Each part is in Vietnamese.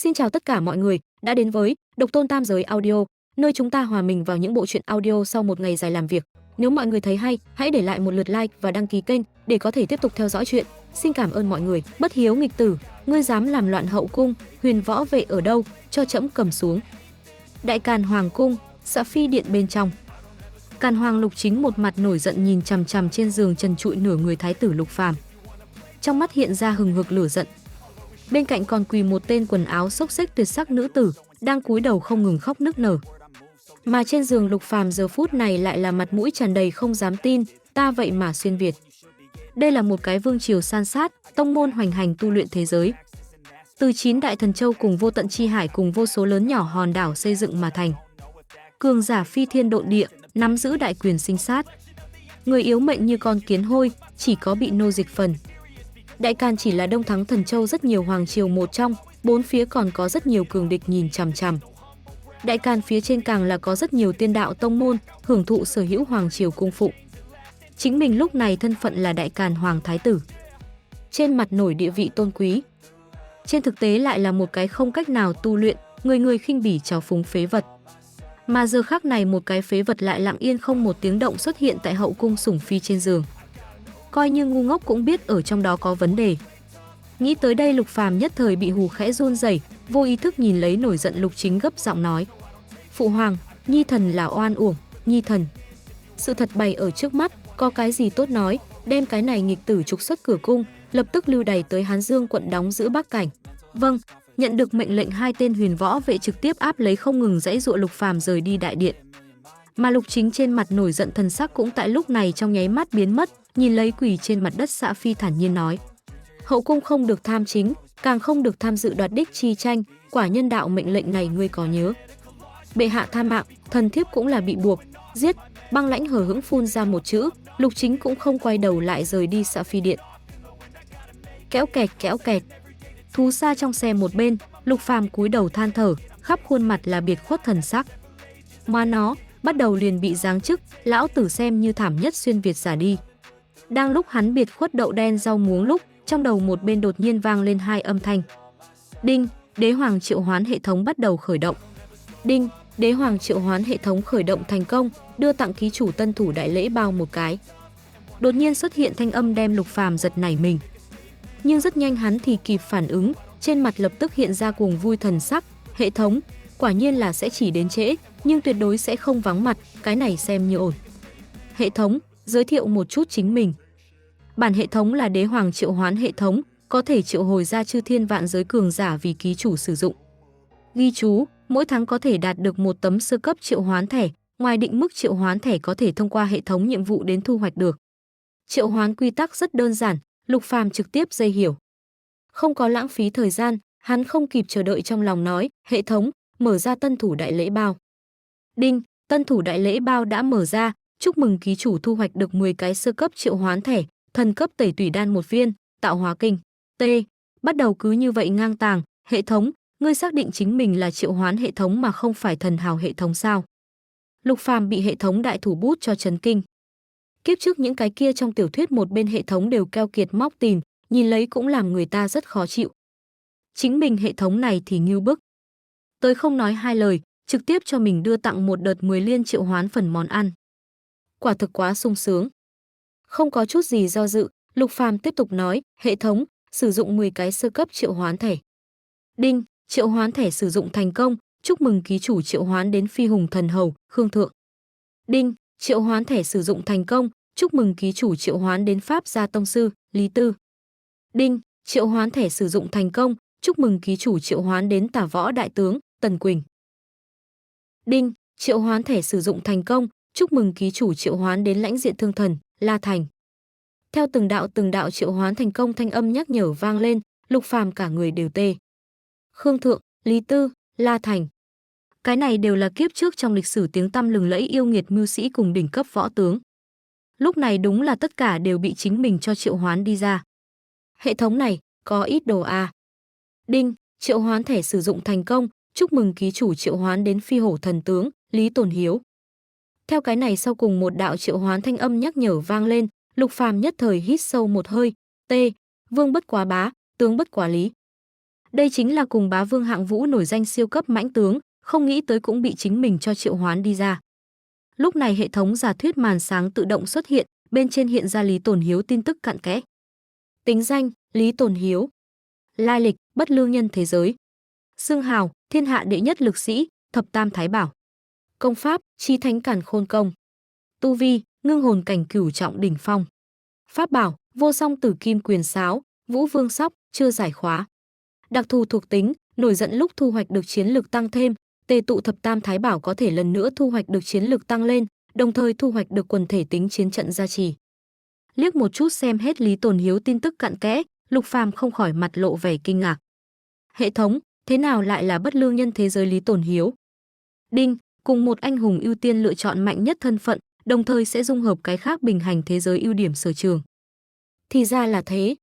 Xin chào tất cả mọi người đã đến với Độc Tôn Tam Giới Audio, nơi chúng ta hòa mình vào những bộ truyện audio sau một ngày dài làm việc. Nếu mọi người thấy hay, hãy để lại một lượt like và đăng ký kênh để có thể tiếp tục theo dõi chuyện. Xin cảm ơn mọi người. Bất hiếu nghịch tử, ngươi dám làm loạn hậu cung, Huyền võ vệ ở đâu, cho trẫm cầm xuống. Đại Càn Hoàng cung, Dạ Phi điện bên trong. Càn Hoàng Lục Chính một mặt nổi giận nhìn chằm chằm trên giường trần trụi nửa người thái tử Lục Phàm. Trong mắt hiện ra hừng hực lửa giận. Bên cạnh còn quỳ một tên quần áo xốc xếch tuyệt sắc nữ tử, đang cúi đầu không ngừng khóc nức nở. Mà trên giường Lục Phàm giờ phút này lại là mặt mũi tràn đầy không dám tin, ta vậy mà xuyên Việt. Đây là một cái vương triều san sát, tông môn hoành hành tu luyện thế giới. Từ 9 đại thần châu cùng vô tận chi hải cùng vô số lớn nhỏ hòn đảo xây dựng mà thành. Cường giả phi thiên độn địa, nắm giữ đại quyền sinh sát. Người yếu mệnh như con kiến hôi, chỉ có bị nô dịch phần. Đại Càn chỉ là đông thắng thần châu rất nhiều hoàng triều một trong, bốn phía còn có rất nhiều cường địch nhìn chằm chằm. Đại Càn phía trên càng là có rất nhiều tiên đạo tông môn, hưởng thụ sở hữu hoàng triều cung phụ. Chính mình lúc này thân phận là Đại Càn Hoàng Thái tử. Trên mặt nổi địa vị tôn quý. Trên thực tế lại là một cái không cách nào tu luyện, người người khinh bỉ trào phúng phế vật. Mà giờ khắc này một cái phế vật lại lặng yên không một tiếng động xuất hiện tại hậu cung sủng phi trên giường. Coi như ngu ngốc cũng biết ở trong đó có vấn đề. Nghĩ tới đây Lục Phàm nhất thời bị hù khẽ run rẩy, vô ý thức nhìn lấy nổi giận Lục Chính gấp giọng nói: "Phụ hoàng, nhi thần là oan uổng, nhi thần." Sự thật bày ở trước mắt, có cái gì tốt nói, đem cái này nghịch tử trục xuất cửa cung, lập tức lưu đày tới Hán Dương quận đóng giữ Bắc Cảnh. Vâng, nhận được mệnh lệnh hai tên huyền võ vệ trực tiếp áp lấy không ngừng giãy giụa Lục Phàm rời đi đại điện. Mà Lục Chính trên mặt nổi giận thần sắc cũng tại lúc này trong nháy mắt biến mất, nhìn lấy quỳ trên mặt đất Dạ Phi thản nhiên nói: "Hậu cung không được tham chính, càng không được tham dự đoạt đích chi tranh, quả nhân đạo mệnh lệnh này ngươi có nhớ?" Bệ hạ tham mạng, thần thiếp cũng là bị buộc, giết. Băng Lãnh hờ hững phun ra một chữ, Lục Chính cũng không quay đầu lại rời đi Dạ Phi điện. Kéo kẹt, thú xa trong xe một bên, Lục Phàm cúi đầu than thở, khắp khuôn mặt là biệt khuất thần sắc. Mà nó, bắt đầu liền bị giáng chức, lão tử xem như thảm nhất xuyên Việt giả đi. Đang lúc hắn biệt khuất đậu đen rau muống lúc, trong đầu một bên đột nhiên vang lên hai âm thanh. Đinh, đế hoàng triệu hoán hệ thống bắt đầu khởi động. Đinh, đế hoàng triệu hoán hệ thống khởi động thành công, đưa tặng ký chủ tân thủ đại lễ bao một cái. Đột nhiên xuất hiện thanh âm đem Lục Phàm giật nảy mình. Nhưng rất nhanh hắn thì kịp phản ứng, trên mặt lập tức hiện ra cuồng vui thần sắc. Hệ thống, quả nhiên là sẽ chỉ đến trễ, nhưng tuyệt đối sẽ không vắng mặt, cái này xem như ổn. Hệ thống, giới thiệu một chút chính mình. Bản hệ thống là đế hoàng triệu hoán hệ thống, có thể triệu hồi ra chư thiên vạn giới cường giả vì ký chủ sử dụng. Ghi chú, mỗi tháng có thể đạt được một tấm sơ cấp triệu hoán thẻ, ngoài định mức triệu hoán thẻ có thể thông qua hệ thống nhiệm vụ đến thu hoạch được. Triệu hoán quy tắc rất đơn giản, Lục Phàm trực tiếp dây hiểu. Không có lãng phí thời gian, hắn không kịp chờ đợi trong lòng nói: "Hệ thống, mở ra tân thủ đại lễ bao." Đinh, tân thủ đại lễ bao đã mở ra, chúc mừng ký chủ thu hoạch được 10 cái sơ cấp triệu hoán thẻ, thần cấp tẩy tủy đan một viên, tạo hóa kinh. T. Bắt đầu cứ như vậy ngang tàng, hệ thống, ngươi xác định chính mình là triệu hoán hệ thống mà không phải thần hào hệ thống sao? Lục Phàm bị hệ thống đại thủ bút cho chấn kinh. Kiếp trước những cái kia trong tiểu thuyết một bên hệ thống đều keo kiệt móc tìn, nhìn lấy cũng làm người ta rất khó chịu. Chính mình hệ thống này thì ngưu bức. Tới không nói hai lời, trực tiếp cho mình đưa tặng một đợt 10 liên triệu hoán phần món ăn. Quả thực quá sung sướng. Không có chút gì do dự, Lục Phàm tiếp tục nói: "Hệ thống, sử dụng 10 cái sơ cấp triệu hoán thẻ." Đinh, triệu hoán thẻ sử dụng thành công, chúc mừng ký chủ triệu hoán đến Phi Hùng Thần Hầu, Khương Thượng. Đinh, triệu hoán thẻ sử dụng thành công, chúc mừng ký chủ triệu hoán đến Pháp Gia Tông Sư, Lý Tư. Đinh, triệu hoán thẻ sử dụng thành công, chúc mừng ký chủ triệu hoán đến Tả Võ Đại Tướng, Tần Quỳnh. Đinh, triệu hoán thẻ sử dụng thành công, chúc mừng ký chủ triệu hoán đến Lãnh Diện Thương Thần, La Thành. Theo từng đạo triệu hoán thành công thanh âm nhắc nhở vang lên, Lục Phàm cả người đều tê. Khương Thượng, Lý Tư, La Thành. Cái này đều là kiếp trước trong lịch sử tiếng tăm lừng lẫy yêu nghiệt mưu sĩ cùng đỉnh cấp võ tướng. Lúc này đúng là tất cả đều bị chính mình cho triệu hoán đi ra. Hệ thống này, có ít đồ à. Đinh, triệu hoán thẻ sử dụng thành công, chúc mừng ký chủ triệu hoán đến Phi Hổ Thần Tướng, Lý Tồn Hiếu. Theo cái này sau cùng một đạo triệu hoán thanh âm nhắc nhở vang lên, Lục Phàm nhất thời hít sâu một hơi, T, vương bất quá bá, tướng bất quá lý. Đây chính là cùng bá vương hạng vũ nổi danh siêu cấp mãnh tướng, không nghĩ tới cũng bị chính mình cho triệu hoán đi ra. Lúc này hệ thống giả thuyết màn sáng tự động xuất hiện, bên trên hiện ra Lý Tồn Hiếu tin tức cặn kẽ. Tính danh: Lý Tồn Hiếu. Lai lịch: bất lương nhân thế giới. Xưng hào: thiên hạ đệ nhất lực sĩ, thập tam thái bảo. Công pháp: Chí thánh cản khôn công. Tu vi: ngưng hồn cảnh cửu trọng đỉnh phong. Pháp bảo: vô song tử kim quyền sáo, vũ vương sóc, chưa giải khóa. Đặc thù thuộc tính: nổi giận lúc thu hoạch được chiến lực tăng thêm, tề tụ thập tam thái bảo có thể lần nữa thu hoạch được chiến lực tăng lên, đồng thời thu hoạch được quần thể tính chiến trận gia trì. Liếc một chút xem hết Lý Tồn Hiếu tin tức cặn kẽ, Lục Phàm không khỏi mặt lộ vẻ kinh ngạc. Hệ thống, thế nào lại là bất lương nhân thế giới Lý Tồn Hiếu? Đinh, cùng một anh hùng ưu tiên lựa chọn mạnh nhất thân phận, đồng thời sẽ dung hợp cái khác bình hành thế giới ưu điểm sở trường. Thì ra là thế.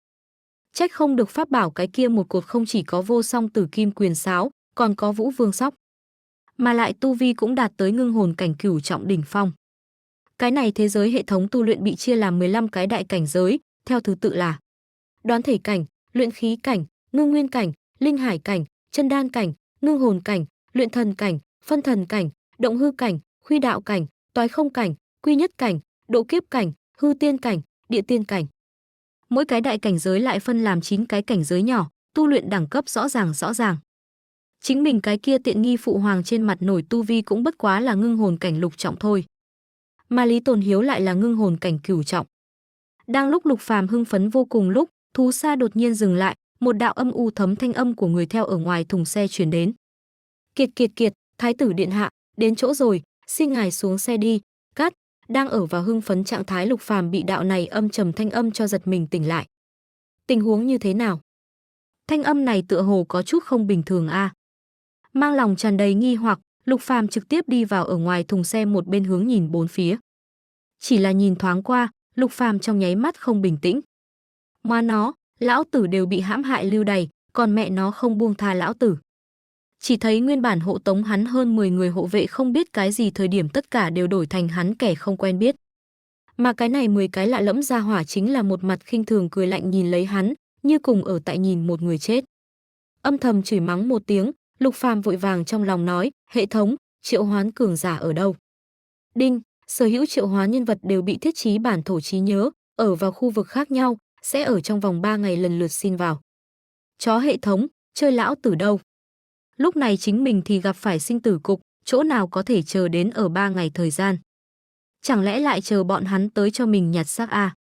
Trách không được pháp bảo cái kia một cột không chỉ có vô song tử kim quyền sáo, còn có vũ vương sóc. Mà lại tu vi cũng đạt tới ngưng hồn cảnh cửu trọng đỉnh phong. Cái này thế giới hệ thống tu luyện bị chia làm 15 cái đại cảnh giới, theo thứ tự là đoán thể cảnh, luyện khí cảnh, ngưng nguyên cảnh, linh hải cảnh, chân đan cảnh, ngưng hồn cảnh, luyện thần cảnh, phân thần cảnh, động hư cảnh, khuy đạo cảnh, toái không cảnh, quy nhất cảnh, độ kiếp cảnh, hư tiên cảnh, địa tiên cảnh. Mỗi cái đại cảnh giới lại phân làm 9 cái cảnh giới nhỏ, tu luyện đẳng cấp rõ ràng. Chính mình cái kia tiện nghi phụ hoàng trên mặt nổi tu vi cũng bất quá là ngưng hồn cảnh lục trọng thôi. Mà Lý Tồn Hiếu lại là ngưng hồn cảnh cửu trọng. Đang lúc Lục Phàm hưng phấn vô cùng lúc, thú xa đột nhiên dừng lại, một đạo âm u thấm thanh âm của người theo ở ngoài thùng xe truyền đến. Kiệt, thái tử điện hạ, đến chỗ rồi, xin ngài xuống xe đi. Cắt. Đang ở vào hưng phấn trạng thái Lục Phàm bị đạo này âm trầm thanh âm cho giật mình tỉnh lại. Tình huống như thế nào? Thanh âm này tựa hồ có chút không bình thường a. Mang lòng tràn đầy nghi hoặc, Lục Phàm trực tiếp đi vào ở ngoài thùng xe một bên hướng nhìn bốn phía. Chỉ là nhìn thoáng qua, Lục Phàm trong nháy mắt không bình tĩnh. Mà nó, lão tử đều bị hãm hại lưu đày, còn mẹ nó không buông tha lão tử. Chỉ thấy nguyên bản hộ tống hắn hơn 10 người hộ vệ không biết cái gì thời điểm tất cả đều đổi thành hắn kẻ không quen biết. Mà cái này 10 cái lạ lẫm ra hỏa chính là một mặt khinh thường cười lạnh nhìn lấy hắn, như cùng ở tại nhìn một người chết. Âm thầm chửi mắng một tiếng, Lục Phàm vội vàng trong lòng nói, hệ thống, triệu hoán cường giả ở đâu? Đinh, sở hữu triệu hoán nhân vật đều bị thiết trí bản thổ trí nhớ, ở vào khu vực khác nhau, sẽ ở trong vòng 3 ngày lần lượt xin vào. Chó hệ thống, chơi lão tử đâu? Lúc này chính mình thì gặp phải sinh tử cục, chỗ nào có thể chờ đến ở 3 ngày thời gian. Chẳng lẽ lại chờ bọn hắn tới cho mình nhặt xác à?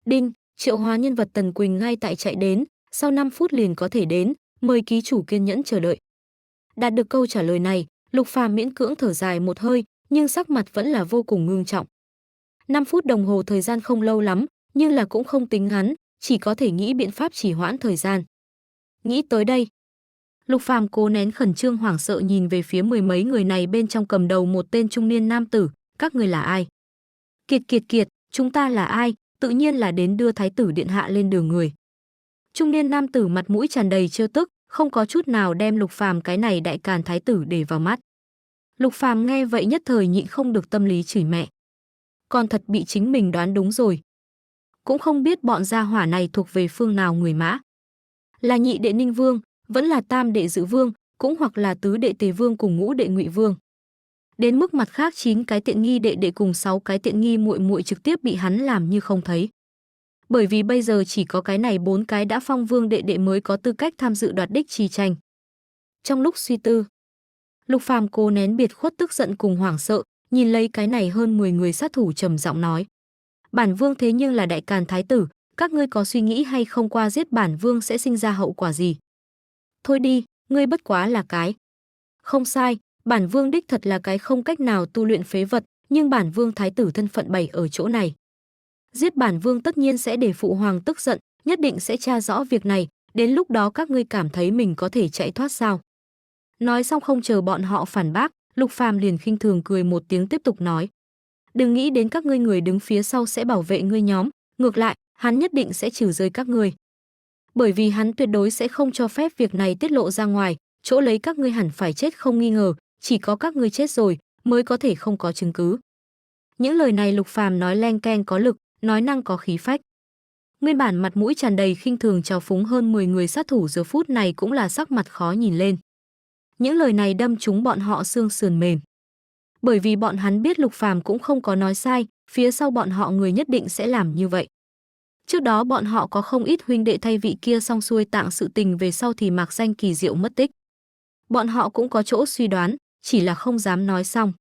Đinh, triệu hoán nhân vật Tần Quỳnh ngay tại chạy đến, sau 5 phút liền có thể đến, mời ký chủ kiên nhẫn chờ đợi. Đạt được câu trả lời này, Lục Phàm miễn cưỡng thở dài một hơi, nhưng sắc mặt vẫn là vô cùng ngưng trọng. 5 phút đồng hồ thời gian không lâu lắm, nhưng là cũng không tính ngắn, chỉ có thể nghĩ biện pháp trì hoãn thời gian. Nghĩ tới đây, Lục Phàm cố nén khẩn trương hoảng sợ nhìn về phía mười mấy người này, bên trong cầm đầu một tên trung niên nam tử, các người là ai? Kiệt, chúng ta là ai? Tự nhiên là đến đưa thái tử điện hạ lên đường người. Trung niên nam tử mặt mũi tràn đầy trêu tức, không có chút nào đem Lục Phàm cái này đại càn thái tử để vào mắt. Lục Phàm nghe vậy nhất thời nhịn không được tâm lý chửi mẹ. Còn thật bị chính mình đoán đúng rồi. Cũng không biết bọn gia hỏa này thuộc về phương nào người Mã. Là nhị đệ Ninh Vương, vẫn là tam đệ Dự Vương, cũng hoặc là tứ đệ Tề Vương cùng ngũ đệ Ngụy Vương. Đến mức mặt khác 9 cái tiện nghi đệ đệ cùng 6 cái tiện nghi muội muội trực tiếp bị hắn làm như không thấy. Bởi vì bây giờ chỉ có cái này 4 cái đã phong vương đệ đệ mới có tư cách tham dự đoạt đích chi tranh. Trong lúc suy tư, Lục Phàm cố nén biệt khuất tức giận cùng hoảng sợ, nhìn lấy cái này hơn 10 người sát thủ trầm giọng nói: "Bản vương thế nhưng là đại càn thái tử, các ngươi có suy nghĩ hay không qua giết bản vương sẽ sinh ra hậu quả gì? Thôi đi, ngươi bất quá là cái." Không sai, bản vương đích thật là cái không cách nào tu luyện phế vật, nhưng bản vương thái tử thân phận bày ở chỗ này. Giết bản vương tất nhiên sẽ để phụ hoàng tức giận, nhất định sẽ tra rõ việc này, đến lúc đó các ngươi cảm thấy mình có thể chạy thoát sao? Nói xong không chờ bọn họ phản bác, Lục Phàm liền khinh thường cười một tiếng tiếp tục nói: "Đừng nghĩ đến các ngươi người đứng phía sau sẽ bảo vệ ngươi nhóm, ngược lại, hắn nhất định sẽ trừ rơi các ngươi. Bởi vì hắn tuyệt đối sẽ không cho phép việc này tiết lộ ra ngoài, chỗ lấy các ngươi hẳn phải chết không nghi ngờ, chỉ có các ngươi chết rồi mới có thể không có chứng cứ." Những lời này Lục Phàm nói leng keng có lực, nói năng có khí phách. Nguyên bản mặt mũi tràn đầy khinh thường trào phúng hơn 10 người sát thủ giờ phút này cũng là sắc mặt khó nhìn lên. Những lời này đâm trúng bọn họ xương sườn mềm. Bởi vì bọn hắn biết Lục Phàm cũng không có nói sai, phía sau bọn họ người nhất định sẽ làm như vậy. Trước đó bọn họ có không ít huynh đệ thay vị kia xong xuôi tạng sự tình về sau thì mạc danh kỳ diệu mất tích. Bọn họ cũng có chỗ suy đoán, chỉ là không dám nói xong.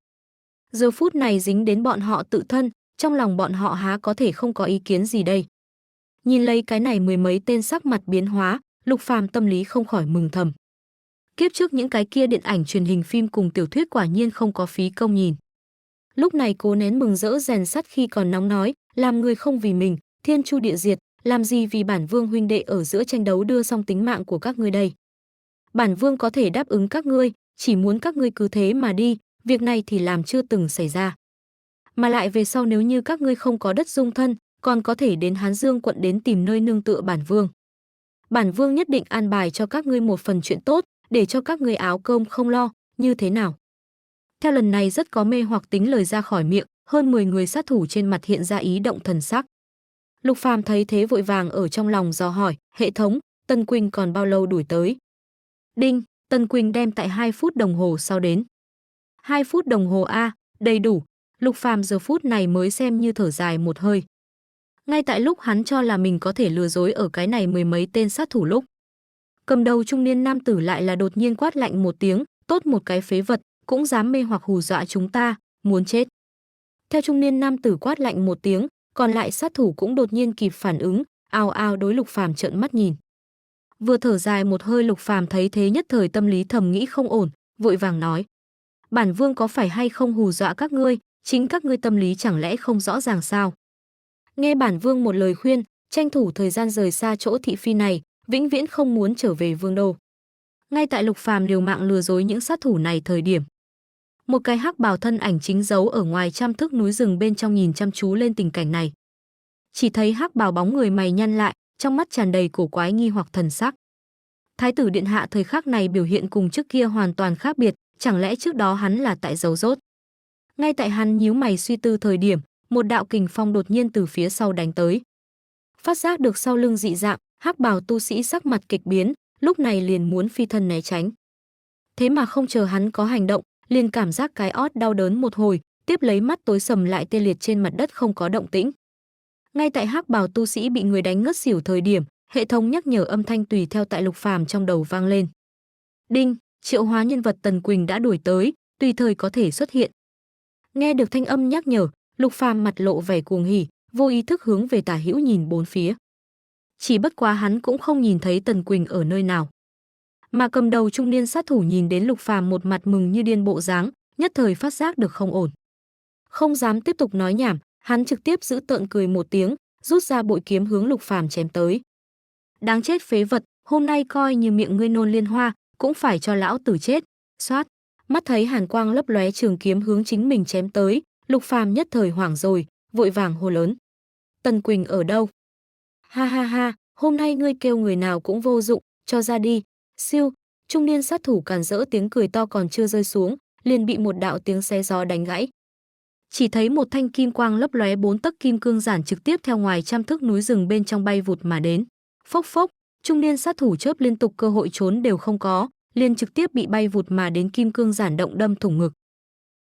Giờ phút này dính đến bọn họ tự thân, trong lòng bọn họ há có thể không có ý kiến gì đây. Nhìn lấy cái này mười mấy tên sắc mặt biến hóa, Lục Phàm tâm lý không khỏi mừng thầm. Kiếp trước những cái kia điện ảnh truyền hình phim cùng tiểu thuyết quả nhiên không có phí công nhìn. Lúc này cố nén mừng rỡ rèn sắt khi còn nóng nói, làm người không vì mình, thiên chu địa diệt, làm gì vì bản vương huynh đệ ở giữa tranh đấu đưa xong tính mạng của các ngươi đây. Bản vương có thể đáp ứng các ngươi, chỉ muốn các ngươi cứ thế mà đi, việc này thì làm chưa từng xảy ra. Mà lại về sau nếu như các ngươi không có đất dung thân, còn có thể đến Hán Dương quận đến tìm nơi nương tựa bản vương. Bản vương nhất định an bài cho các ngươi một phần chuyện tốt, để cho các ngươi áo cơm không lo, như thế nào? Theo lần này rất có mê hoặc tính lời ra khỏi miệng, hơn 10 người sát thủ trên mặt hiện ra ý động thần sắc. Lục Phàm thấy thế vội vàng ở trong lòng dò hỏi, hệ thống, Tân Quỳnh còn bao lâu đuổi tới? Đinh, Tân Quỳnh đem tại 2 phút đồng hồ sau đến. 2 phút đồng hồ a, đầy đủ. Lục Phàm giờ phút này mới xem như thở dài một hơi. Ngay tại lúc hắn cho là mình có thể lừa dối ở cái này mười mấy tên sát thủ lúc, cầm đầu trung niên nam tử lại là đột nhiên quát lạnh một tiếng, tốt một cái phế vật, cũng dám mê hoặc hù dọa chúng ta, muốn chết. Theo trung niên nam tử quát lạnh một tiếng, còn lại sát thủ cũng đột nhiên kịp phản ứng, ào ào đối Lục Phàm trợn mắt nhìn. Vừa thở dài một hơi Lục Phàm thấy thế nhất thời tâm lý thầm nghĩ không ổn, vội vàng nói: "Bản vương có phải hay không hù dọa các ngươi, chính các ngươi tâm lý chẳng lẽ không rõ ràng sao?" Nghe bản vương một lời khuyên, tranh thủ thời gian rời xa chỗ thị phi này, vĩnh viễn không muốn trở về vương đô. Ngay tại Lục Phàm liều mạng lừa dối những sát thủ này thời điểm, một cái hắc bào thân ảnh chính giấu ở ngoài trăm thước núi rừng bên trong nhìn chăm chú lên tình cảnh này. Chỉ thấy hắc bào bóng người mày nhăn lại, trong mắt tràn đầy cổ quái nghi hoặc thần sắc. Thái tử điện hạ thời khắc này biểu hiện cùng trước kia hoàn toàn khác biệt, chẳng lẽ trước đó hắn là tại giấu rốt? Ngay tại hắn nhíu mày suy tư thời điểm, một đạo kình phong đột nhiên từ phía sau đánh tới. Phát giác được sau lưng dị dạng, hắc bào tu sĩ sắc mặt kịch biến, lúc này liền muốn phi thân né tránh. Thế mà không chờ hắn có hành động, liền cảm giác cái ót đau đớn một hồi, tiếp lấy mắt tối sầm lại tê liệt trên mặt đất không có động tĩnh. Ngay tại hắc bào tu sĩ bị người đánh ngất xỉu thời điểm, hệ thống nhắc nhở âm thanh tùy theo tại Lục Phàm trong đầu vang lên. Đinh, triệu hóa nhân vật Tần Quỳnh đã đuổi tới, tùy thời có thể xuất hiện. Nghe được thanh âm nhắc nhở, Lục Phàm mặt lộ vẻ cuồng hỉ, vô ý thức hướng về tả hữu nhìn bốn phía. Chỉ bất quá hắn cũng không nhìn thấy Tần Quỳnh ở nơi nào. Mà cầm đầu trung niên sát thủ nhìn đến Lục Phàm một mặt mừng như điên bộ dáng, nhất thời phát giác được không ổn. Không dám tiếp tục nói nhảm, hắn trực tiếp giữ tợn cười một tiếng, rút ra bội kiếm hướng Lục Phàm chém tới. Đáng chết phế vật, hôm nay coi như miệng ngươi nôn liên hoa, cũng phải cho lão tử chết. Xoát, mắt thấy hàn quang lấp lóe trường kiếm hướng chính mình chém tới, Lục Phàm nhất thời hoảng rồi, vội vàng hô lớn: "Tần Quỳnh ở đâu?" "Ha ha ha, hôm nay ngươi kêu người nào cũng vô dụng, cho ra đi." Siêu, trung niên sát thủ càn rỡ tiếng cười to còn chưa rơi xuống, liền bị một đạo tiếng xé gió đánh gãy. Chỉ thấy một thanh kim quang lấp lóe 4 tấc kim cương giản trực tiếp theo ngoài trăm thước núi rừng bên trong bay vụt mà đến. Phốc phốc, trung niên sát thủ chớp liên tục cơ hội trốn đều không có, liền trực tiếp bị bay vụt mà đến kim cương giản động đâm thủng ngực.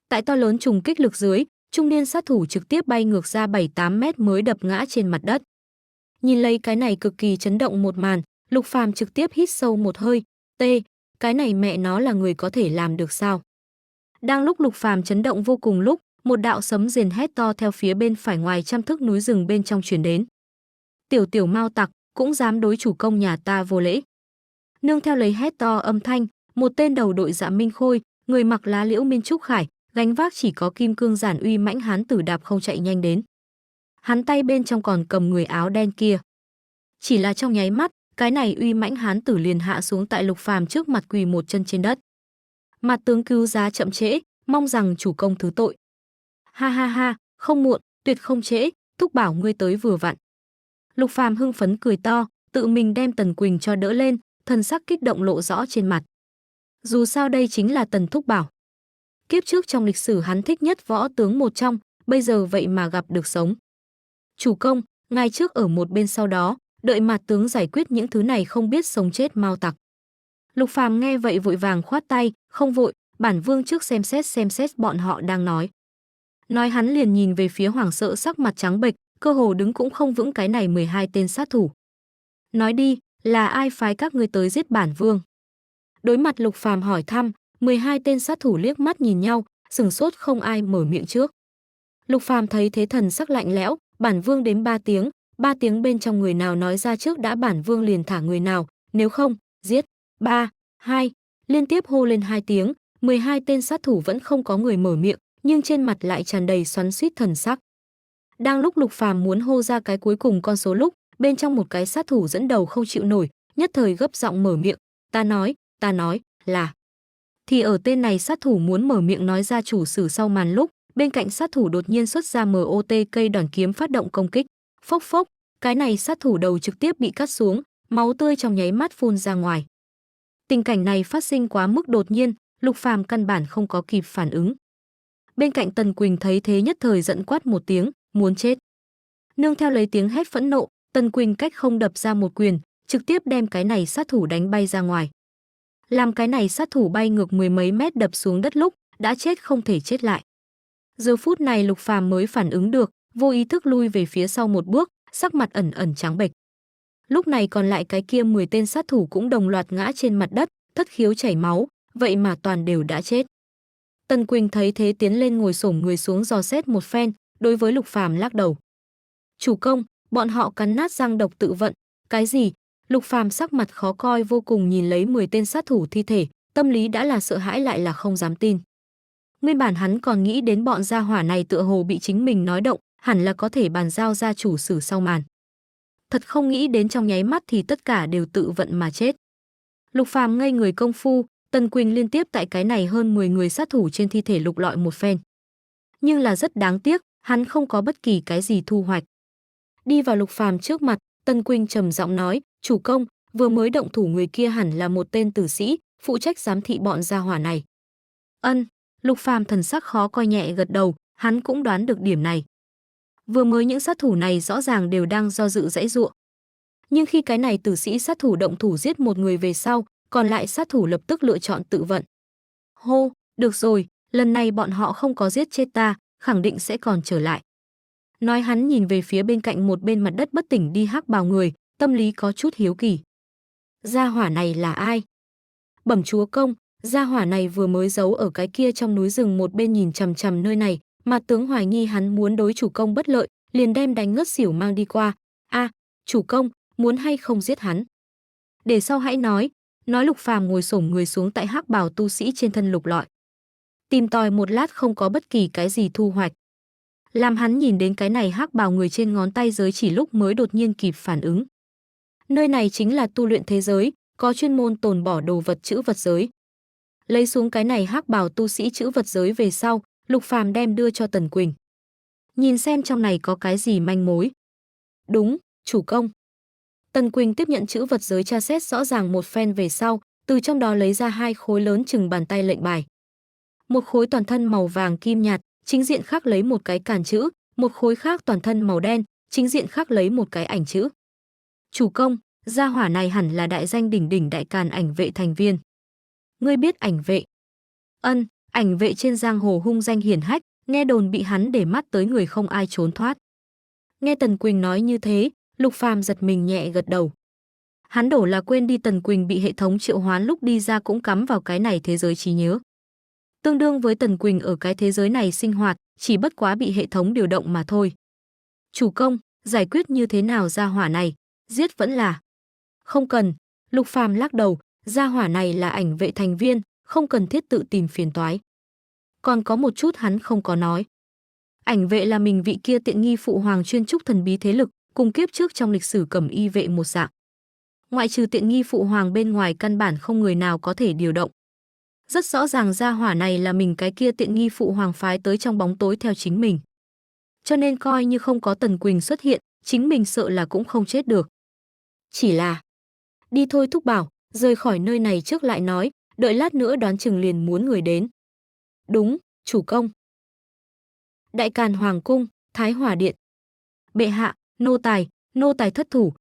Tại to lớn trùng kích lực dưới, trung niên sát thủ trực tiếp bay ngược ra 7-8 mét mới đập ngã trên mặt đất. Nhìn lấy cái này cực kỳ chấn động một màn, Lục Phàm trực tiếp hít sâu một hơi, cái này mẹ nó là người có thể làm được sao? Đang lúc Lục Phàm chấn động vô cùng lúc, một đạo sấm rền hét to theo phía bên phải ngoài trăm thước núi rừng bên trong truyền đến. Tiểu tiểu mao tặc, cũng dám đối chủ công nhà ta vô lễ. Nương theo lấy hét to âm thanh, một tên đầu đội dạ minh khôi, người mặc lá liễu miên trúc khải, gánh vác chỉ có kim cương giản uy mãnh hán tử đạp không chạy nhanh đến. Hắn tay bên trong còn cầm người áo đen kia. Chỉ là trong nháy mắt, cái này uy mãnh hán tử liền hạ xuống tại Lục Phàm trước mặt quỳ một chân trên đất. Mặt tướng cứu giá chậm trễ, mong rằng chủ công thứ tội. Ha ha ha, không muộn, tuyệt không trễ, thúc bảo ngươi tới vừa vặn. Lục Phàm hưng phấn cười to, tự mình đem Tần Quỳnh cho đỡ lên, thần sắc kích động lộ rõ trên mặt. Dù sao đây chính là Tần thúc bảo. Kiếp trước trong lịch sử hắn thích nhất võ tướng một trong, bây giờ vậy mà gặp được sống. Chủ công, Ngài trước ở một bên sau đó, đợi mặt tướng giải quyết những thứ này không biết sống chết mau tặc. Lục Phàm nghe vậy vội vàng khoát tay, không vội, bản vương trước xem xét bọn họ đang nói. Nói hắn liền nhìn về phía hoảng sợ sắc mặt trắng bệch, cơ hồ đứng cũng không vững cái này 12 tên sát thủ. Nói đi, là ai phái các ngươi tới giết bản vương? Đối mặt Lục Phàm hỏi thăm, 12 tên sát thủ liếc mắt nhìn nhau, sừng sốt không ai mở miệng trước. Lục Phàm thấy thế thần sắc lạnh lẽo, bản vương đếm 3 tiếng bên trong người nào nói ra trước đã bản vương liền thả người nào, nếu không, giết. 3, 2, liên tiếp hô lên 2 tiếng, 12 tên sát thủ vẫn không có người mở miệng, nhưng trên mặt lại tràn đầy xoắn xuýt thần sắc. Đang lúc Lục Phàm muốn hô ra cái cuối cùng con số lúc, bên trong một cái sát thủ dẫn đầu không chịu nổi, nhất thời gấp giọng mở miệng, ta nói, là. Thì ở tên này sát thủ muốn mở miệng nói ra chủ sử sau màn lúc, bên cạnh sát thủ đột nhiên xuất ra MOT cây đoàn kiếm phát động công kích. Phốc phốc, cái này sát thủ đầu trực tiếp bị cắt xuống, máu tươi trong nháy mắt phun ra ngoài. Tình cảnh này phát sinh quá mức đột nhiên, Lục Phàm căn bản không có kịp phản ứng. Bên cạnh Tần Quỳnh thấy thế nhất thời giận quát một tiếng, muốn chết. Nương theo lấy tiếng hét phẫn nộ, Tần Quỳnh cách không đập ra một quyền, trực tiếp đem cái này sát thủ đánh bay ra ngoài. Làm cái này sát thủ bay ngược mười mấy mét đập xuống đất lúc, đã chết không thể chết lại. Giờ phút này Lục Phàm mới phản ứng được, vô ý thức lui về phía sau một bước, sắc mặt ẩn ẩn trắng bệch. Lúc này còn lại cái kia 10 tên sát thủ cũng đồng loạt ngã trên mặt đất, thất khiếu chảy máu, vậy mà toàn đều đã chết. Tần Quỳnh thấy thế tiến lên ngồi xổm người xuống dò xét một phen, đối với Lục Phàm lắc đầu. Chủ công, bọn họ cắn nát răng độc tự vận. Cái gì? Lục Phàm sắc mặt khó coi vô cùng nhìn lấy 10 tên sát thủ thi thể, tâm lý đã là sợ hãi lại là không dám tin. Nguyên bản hắn còn nghĩ đến bọn gia hỏa này tựa hồ bị chính mình nói động, hẳn là có thể bàn giao ra chủ sử sau màn. Thật không nghĩ đến trong nháy mắt thì tất cả đều tự vận mà chết. Lục Phàm ngây người công phu, Tần Quỳnh liên tiếp tại cái này hơn 10 người sát thủ trên thi thể lục lọi một phen. Nhưng là rất đáng tiếc, hắn không có bất kỳ cái gì thu hoạch. Đi vào Lục Phàm trước mặt, Tần Quỳnh trầm giọng nói, chủ công, vừa mới động thủ người kia hẳn là một tên tử sĩ, phụ trách giám thị bọn gia hỏa này. Ân, Lục Phàm thần sắc khó coi nhẹ gật đầu, hắn cũng đoán được điểm này. Vừa mới những sát thủ này rõ ràng đều đang do dự giãy giụa. Nhưng khi cái này tử sĩ sát thủ động thủ giết một người về sau, còn lại sát thủ lập tức lựa chọn tự vận. Hô, được rồi, lần này bọn họ không có giết chết ta, khẳng định sẽ còn trở lại. Nói hắn nhìn về phía bên cạnh một bên mặt đất bất tỉnh đi hắc bào người, tâm lý có chút hiếu kỳ. Gia hỏa này là ai? Bẩm chúa công, gia hỏa này vừa mới giấu ở cái kia trong núi rừng một bên nhìn chằm chằm nơi này, mà tướng hoài nghi hắn muốn đối chủ công bất lợi, liền đem đánh ngất xỉu mang đi qua. A, chủ công, muốn hay không giết hắn? Để sau hãy nói Lục Phàm ngồi xổm người xuống tại hắc bào tu sĩ trên thân lục lọi. Tìm tòi một lát không có bất kỳ cái gì thu hoạch. Làm hắn nhìn đến cái này hắc bào người trên ngón tay giới chỉ lúc mới đột nhiên kịp phản ứng. Nơi này chính là tu luyện thế giới, có chuyên môn tồn bỏ đồ vật chữ vật giới. Lấy xuống cái này hắc bào tu sĩ chữ vật giới về sau, Lục Phàm đem đưa cho Tần Quỳnh. Nhìn xem trong này có cái gì manh mối. Đúng, chủ công. Tần Quỳnh tiếp nhận chữ vật giới tra xét rõ ràng một phen về sau, từ trong đó lấy ra 2 khối lớn chừng bàn tay lệnh bài. Một khối toàn thân màu vàng kim nhạt, chính diện khắc lấy một cái càn chữ, một khối khác toàn thân màu đen, chính diện khắc lấy một cái ảnh chữ. Chủ công, gia hỏa này hẳn là đại danh đỉnh đỉnh đại càn ảnh vệ thành viên. Ngươi biết ảnh vệ? Ân, ảnh vệ trên giang hồ hung danh hiển hách, nghe đồn bị hắn để mắt tới người không ai trốn thoát. Nghe Tần Quỳnh nói như thế, Lục Phàm giật mình nhẹ gật đầu. Hắn đổ là quên đi Tần Quỳnh bị hệ thống triệu hoán lúc đi ra cũng cắm vào cái này thế giới trí nhớ. Tương đương với Tần Quỳnh ở cái thế giới này sinh hoạt, chỉ bất quá bị hệ thống điều động mà thôi. Chủ công, giải quyết như thế nào gia hỏa này? Giết vẫn là. Không cần, Lục Phàm lắc đầu, gia hỏa này là ảnh vệ thành viên, không cần thiết tự tìm phiền toái. Còn có một chút hắn không có nói. Ảnh vệ là mình vị kia tiện nghi phụ hoàng chuyên trúc thần bí thế lực, cùng kiếp trước trong lịch sử Cẩm Y vệ một dạng. Ngoại trừ tiện nghi phụ hoàng bên ngoài căn bản không người nào có thể điều động. Rất rõ ràng gia hỏa này là mình cái kia tiện nghi phụ hoàng phái tới trong bóng tối theo chính mình. Cho nên coi như không có Tần Quỳnh xuất hiện, chính mình sợ là cũng không chết được. Chỉ là đi thôi thúc bảo, rời khỏi nơi này trước lại nói, đợi lát nữa đoán chừng liền muốn người đến. Đúng, chủ công. Đại Càn Hoàng cung, Thái Hòa điện. Bệ hạ, Nô tài thất thủ.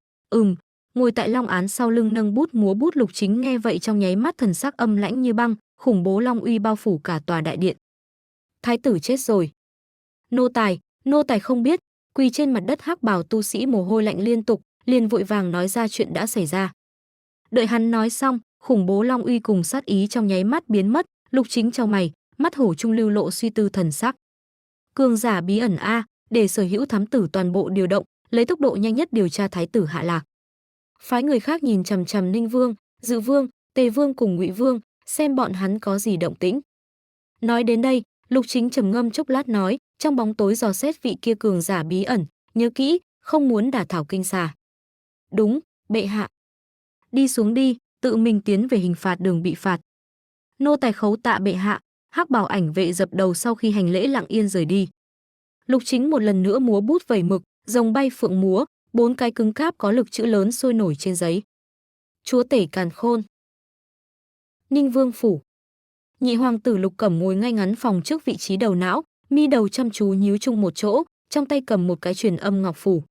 Ngồi tại long án sau lưng nâng bút múa bút Lục Chính nghe vậy trong nháy mắt thần sắc âm lãnh như băng, khủng bố long uy bao phủ cả tòa đại điện. Thái tử chết rồi. Nô tài không biết. Quỳ trên mặt đất hắc bào tu sĩ mồ hôi lạnh liên tục, liền vội vàng nói ra chuyện đã xảy ra. Đợi hắn nói xong, khủng bố long uy cùng sát ý trong nháy mắt biến mất, Lục Chính chau mày, mắt hổ trung lưu lộ suy tư thần sắc. Cường giả bí ẩn a, để sở hữu thám tử toàn bộ điều động, lấy tốc độ nhanh nhất điều tra thái tử hạ lạc. Phái người khác nhìn chằm chằm Ninh Vương, Dự Vương, Tề Vương cùng Ngụy Vương, xem bọn hắn có gì động tĩnh. Nói đến đây, Lục Chính trầm ngâm chốc lát nói, trong bóng tối dò xét vị kia cường giả bí ẩn, nhớ kỹ, không muốn đả thảo kinh xà. Đúng, bệ hạ. Đi xuống đi, tự mình tiến về hình phạt đường bị phạt. Nô tài khấu tạ bệ hạ. Hắc bào ảnh vệ dập đầu sau khi hành lễ lặng yên rời đi. Lục Chính một lần nữa múa bút vẩy mực, rồng bay phượng múa, 4 cái cứng cáp có lực chữ lớn sôi nổi trên giấy. Chúa tể càn khôn. Ninh Vương phủ. Nhị hoàng tử Lục Cẩm ngồi ngay ngắn phòng trước vị trí đầu não, mi đầu chăm chú nhíu chung một chỗ, trong tay cầm một cái truyền âm ngọc phủ.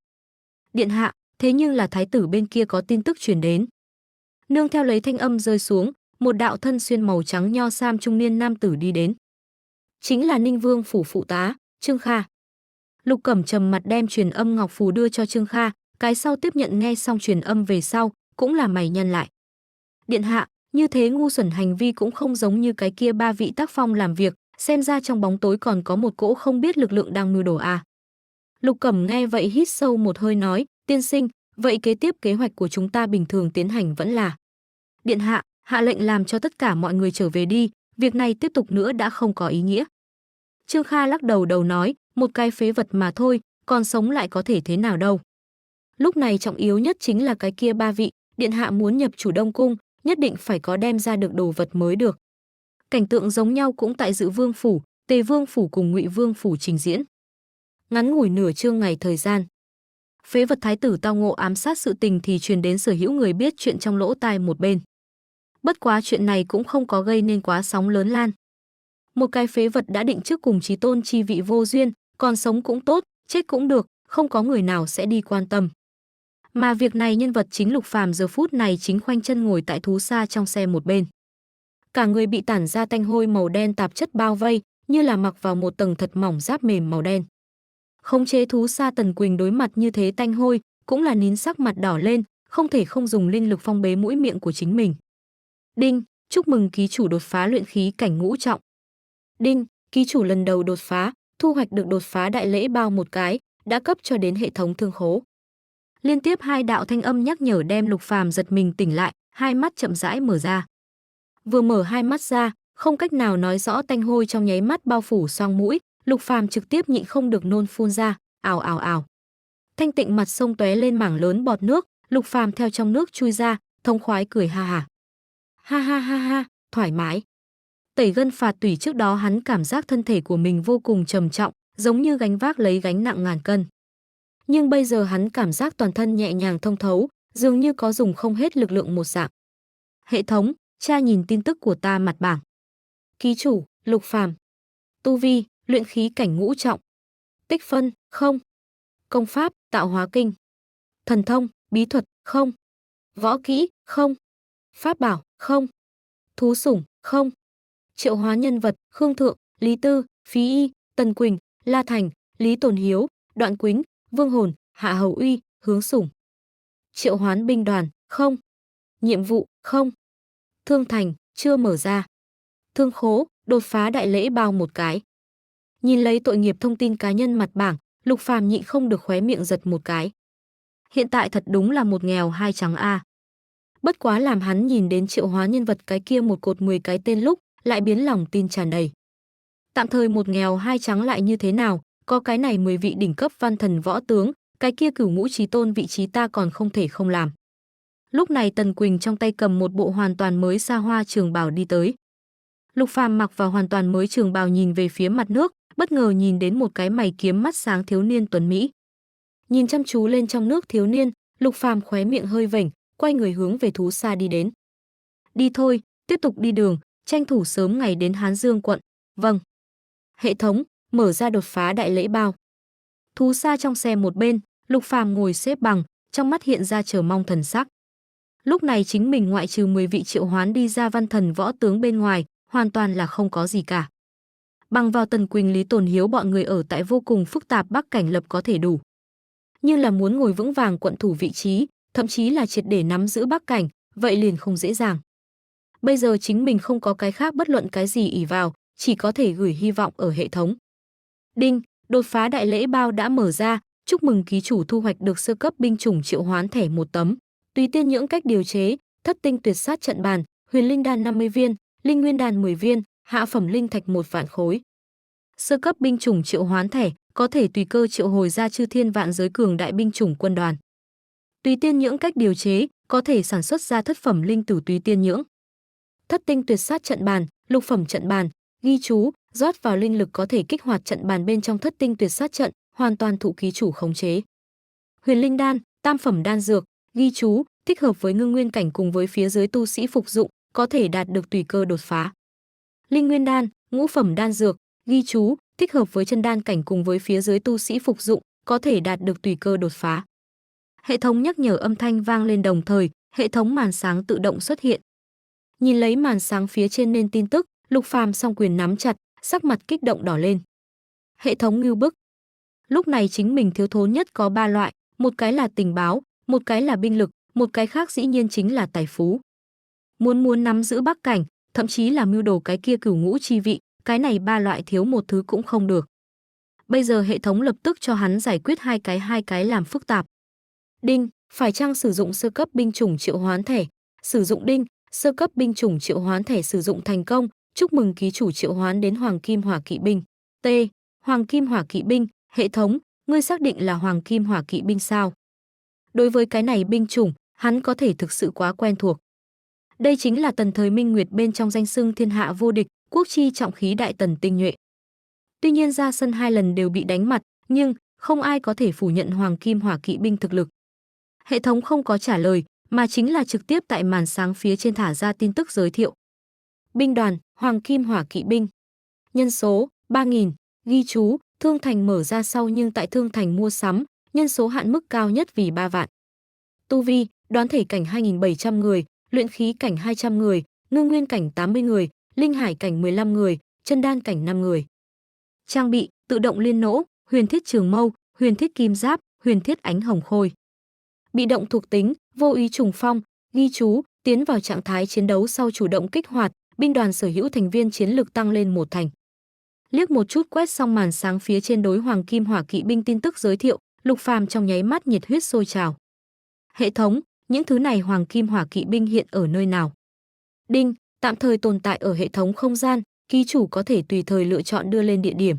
Điện hạ, thế nhưng là thái tử bên kia có tin tức truyền đến. Nương theo lấy thanh âm rơi xuống, một đạo thân xuyên màu trắng nho sam trung niên nam tử đi đến. Chính là Ninh Vương phủ phụ tá, Trương Kha. Lục Cẩm trầm mặt đem truyền âm ngọc phù đưa cho Trương Kha, cái sau tiếp nhận nghe xong truyền âm về sau, cũng là mày nhăn lại. Điện hạ, như thế ngu xuẩn hành vi cũng không giống như cái kia 3 vị tác phong làm việc, xem ra trong bóng tối còn có một cỗ không biết lực lượng đang mưu đồ à. Lục Cẩm nghe vậy hít sâu một hơi nói, tiên sinh, vậy kế tiếp kế hoạch của chúng ta bình thường tiến hành vẫn là. Điện hạ, hạ lệnh làm cho tất cả mọi người trở về đi, việc này tiếp tục nữa đã không có ý nghĩa. Trương Kha lắc đầu nói, một cái phế vật mà thôi, còn sống lại có thể thế nào đâu. Lúc này trọng yếu nhất chính là cái kia 3 vị, điện hạ muốn nhập chủ Đông Cung, nhất định phải có đem ra được đồ vật mới được. Cảnh tượng giống nhau cũng tại Dự Vương phủ, Tề Vương phủ cùng Ngụy Vương phủ trình diễn. Ngắn ngủi nửa chương ngày thời gian. Phế vật thái tử tao ngộ ám sát sự tình thì truyền đến sở hữu người biết chuyện trong lỗ tai một bên. Bất quá chuyện này cũng không có gây nên quá sóng lớn lan. Một cái phế vật đã định trước cùng chí tôn chi vị vô duyên, còn sống cũng tốt, chết cũng được, không có người nào sẽ đi quan tâm. Mà việc này nhân vật chính Lục Phàm giờ phút này chính khoanh chân ngồi tại thú xa trong xe một bên. Cả người bị tản ra tanh hôi màu đen tạp chất bao vây, như là mặc vào một tầng thật mỏng giáp mềm màu đen. Khống chế thú xa Tần Quỳnh đối mặt như thế tanh hôi, cũng là nín sắc mặt đỏ lên, không thể không dùng linh lực phong bế mũi miệng của chính mình. Đinh, chúc mừng ký chủ đột phá luyện khí cảnh ngũ trọng. Đinh, ký chủ lần đầu đột phá, thu hoạch được đột phá đại lễ bao một cái, đã cấp cho đến hệ thống thương khố. Liên tiếp 2 đạo thanh âm nhắc nhở đem Lục Phàm giật mình tỉnh lại, hai mắt chậm rãi mở ra. Vừa mở hai mắt ra, không cách nào nói rõ tanh hôi trong nháy mắt bao phủ xoang mũi, Lục Phàm trực tiếp nhịn không được nôn phun ra, ào ào ào. Thanh tịnh mặt sông tóe lên mảng lớn bọt nước, Lục Phàm theo trong nước chui ra, thông khoái cười ha ha. Ha ha ha ha, thoải mái. Tẩy gân phạt tủy trước đó hắn cảm giác thân thể của mình vô cùng trầm trọng, giống như gánh vác lấy gánh nặng ngàn cân. Nhưng bây giờ hắn cảm giác toàn thân nhẹ nhàng thông thấu, dường như có dùng không hết lực lượng một dạng. Hệ thống, tra nhìn tin tức của ta mặt bảng. Ký chủ, Lục Phàm. Tu vi, luyện khí cảnh ngũ trọng. Tích phân, không. Công pháp, tạo hóa kinh. Thần thông, bí thuật, không. Võ kỹ, không. Pháp bảo, không. Thú sủng, không. Triệu hóa nhân vật, Khương Thượng, Lý Tư, Phí Y, Tần Quỳnh, La Thành, Lý Tồn Hiếu, Đoạn Quýnh, Vương Hồn, Hạ Hầu Uy, Hướng Sủng. Triệu hoán binh đoàn, không. Nhiệm vụ, không. Thương thành, chưa mở ra. Thương khố, đột phá đại lễ bao một cái. Nhìn lấy tội nghiệp thông tin cá nhân mặt bảng, Lục Phàm nhịn không được khóe miệng giật một cái. Hiện tại thật đúng là một nghèo hai trắng a. Bất quá làm hắn nhìn đến triệu hóa nhân vật cái kia một cột 10 cái tên lúc, lại biến lòng tin tràn đầy. Tạm thời một nghèo hai trắng lại như thế nào, có cái này 10 vị đỉnh cấp văn thần võ tướng, cái kia cửu ngũ chí tôn vị trí ta còn không thể không làm. Lúc này Tần Quỳnh trong tay cầm một bộ hoàn toàn mới xa hoa trường bào đi tới. Lục Phàm mặc vào hoàn toàn mới trường bào nhìn về phía mặt nước, bất ngờ nhìn đến một cái mày kiếm mắt sáng thiếu niên tuấn mỹ. Nhìn chăm chú lên trong nước thiếu niên, Lục Phàm khóe miệng hơi vểnh, quay người hướng về thú xa đi đến. Đi thôi, tiếp tục đi đường, tranh thủ sớm ngày đến Hán Dương quận. Vâng. Hệ thống, mở ra đột phá đại lễ bao. Thú xa trong xe một bên, Lục Phàm ngồi xếp bằng, trong mắt hiện ra chờ mong thần sắc. Lúc này chính mình ngoại trừ 10 vị triệu hoán đi ra văn thần võ tướng bên ngoài, hoàn toàn là không có gì cả. Bằng vào Tần Quỳnh, Lý Tồn Hiếu bọn người ở tại vô cùng phức tạp Bắc cảnh lập có thể đủ. Nhưng là muốn ngồi vững vàng quận thủ vị trí, thậm chí là triệt để nắm giữ Bắc cảnh, vậy liền không dễ dàng. Bây giờ chính mình không có cái khác bất luận cái gì ỷ vào, chỉ có thể gửi hy vọng ở hệ thống. Đinh, đột phá đại lễ bao đã mở ra, chúc mừng ký chủ thu hoạch được sơ cấp binh chủng triệu hoán thẻ 1 tấm. Tùy tiên nhưỡng cách điều chế, thất tinh tuyệt sát trận bàn, huyền linh đan 50 viên, linh nguyên đan 10 viên, hạ phẩm linh thạch 1 vạn khối. Sơ cấp binh chủng triệu hoán thẻ có thể tùy cơ triệu hồi ra chư thiên vạn giới cường đại binh chủng quân đoàn. Tùy tiên nhưỡng cách điều chế có thể sản xuất ra thất phẩm linh tử tùy tiên nhưỡng. Thất tinh tuyệt sát trận bàn, lục phẩm trận bàn, ghi chú, rót vào linh lực có thể kích hoạt trận bàn bên trong thất tinh tuyệt sát trận, hoàn toàn thụ ký chủ khống chế. Huyền linh đan, tam phẩm đan dược, ghi chú, thích hợp với ngưng nguyên cảnh cùng với phía dưới tu sĩ phục dụng, có thể đạt được tùy cơ đột phá. Linh nguyên đan, ngũ phẩm đan dược, ghi chú, thích hợp với chân đan cảnh cùng với phía dưới tu sĩ phục dụng, có thể đạt được tùy cơ đột phá. Hệ thống nhắc nhở âm thanh vang lên đồng thời, hệ thống màn sáng tự động xuất hiện. Nhìn lấy màn sáng phía trên nên tin tức, Lục Phàm song quyền nắm chặt, sắc mặt kích động đỏ lên. Hệ thống ngưu bức. Lúc này chính mình thiếu thốn nhất có 3 loại, một cái là tình báo, một cái là binh lực, một cái khác dĩ nhiên chính là tài phú. Muốn nắm giữ Bắc cảnh, thậm chí là mưu đồ cái kia cửu ngũ chi vị, cái này 3 loại thiếu một thứ cũng không được. Bây giờ hệ thống lập tức cho hắn giải quyết hai cái làm phức tạp. Đinh, phải chăng sử dụng sơ cấp binh chủng triệu hoán thẻ? Sử dụng đinh, sơ cấp binh chủng triệu hoán thẻ sử dụng thành công, chúc mừng ký chủ triệu hoán đến Hoàng Kim Hỏa Kỵ binh. T. Hoàng Kim Hỏa Kỵ binh, hệ thống, ngươi xác định là Hoàng Kim Hỏa Kỵ binh sao? Đối với cái này binh chủng, hắn có thể thực sự quá quen thuộc. Đây chính là tần thời Minh Nguyệt bên trong danh xưng thiên hạ vô địch, quốc chi trọng khí đại tần tinh nhuệ. Tuy nhiên ra sân 2 lần đều bị đánh mặt, nhưng không ai có thể phủ nhận Hoàng Kim Hỏa Kỵ binh thực lực. Hệ thống không có trả lời, mà chính là trực tiếp tại màn sáng phía trên thả ra tin tức giới thiệu. Binh đoàn, Hoàng Kim Hỏa Kỵ binh. Nhân số, 3.000, ghi chú, Thương Thành mở ra sau nhưng tại Thương Thành mua sắm, nhân số hạn mức cao nhất vì 3 vạn. Tu vi, đoán thể cảnh 2.700 người, luyện khí cảnh 200 người, ngưng nguyên cảnh 80 người, linh hải cảnh 15 người, chân đan cảnh 5 người. Trang bị, tự động liên nỗ, huyền thiết trường mâu, huyền thiết kim giáp, huyền thiết ánh hồng khôi. Bị động thuộc tính, vô ý trùng phong, ghi chú, tiến vào trạng thái chiến đấu sau chủ động kích hoạt, binh đoàn sở hữu thành viên chiến lực tăng lên 1 thành. Liếc một chút quét xong màn sáng phía trên đối Hoàng Kim Hỏa Kỵ binh tin tức giới thiệu, Lục Phàm trong nháy mắt nhiệt huyết sôi trào. Hệ thống, những thứ này Hoàng Kim Hỏa Kỵ binh hiện ở nơi nào? Đinh, tạm thời tồn tại ở hệ thống không gian, ký chủ có thể tùy thời lựa chọn đưa lên địa điểm.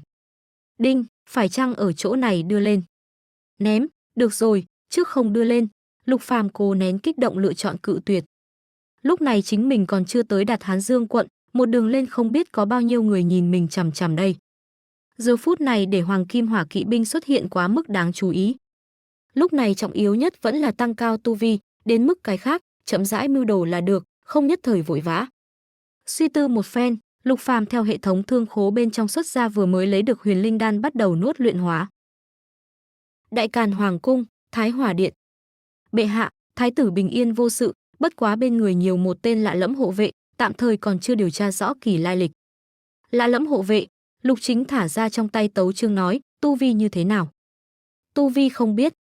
Đinh, phải chăng ở chỗ này đưa lên? Ném, được rồi, trước không đưa lên. Lục Phàm cố nén kích động lựa chọn cự tuyệt. Lúc này chính mình còn chưa tới Đạt Hán Dương quận, một đường lên không biết có bao nhiêu người nhìn mình chằm chằm đây. Giờ phút này để Hoàng Kim Hỏa Kỵ binh xuất hiện quá mức đáng chú ý. Lúc này trọng yếu nhất vẫn là tăng cao tu vi, đến mức cái khác, chậm rãi mưu đồ là được, không nhất thời vội vã. Suy tư một phen, Lục Phàm theo hệ thống thương khố bên trong xuất ra vừa mới lấy được huyền linh đan bắt đầu nuốt luyện hóa. Đại Càn Hoàng cung, Thái Hòa điện. Bệ hạ, thái tử bình yên vô sự, bất quá bên người nhiều một tên lạ lẫm hộ vệ, tạm thời còn chưa điều tra rõ kỳ lai lịch. Lạ lẫm hộ vệ, Lục Chính thả ra trong tay tấu chương nói, tu vi như thế nào? Tu vi không biết.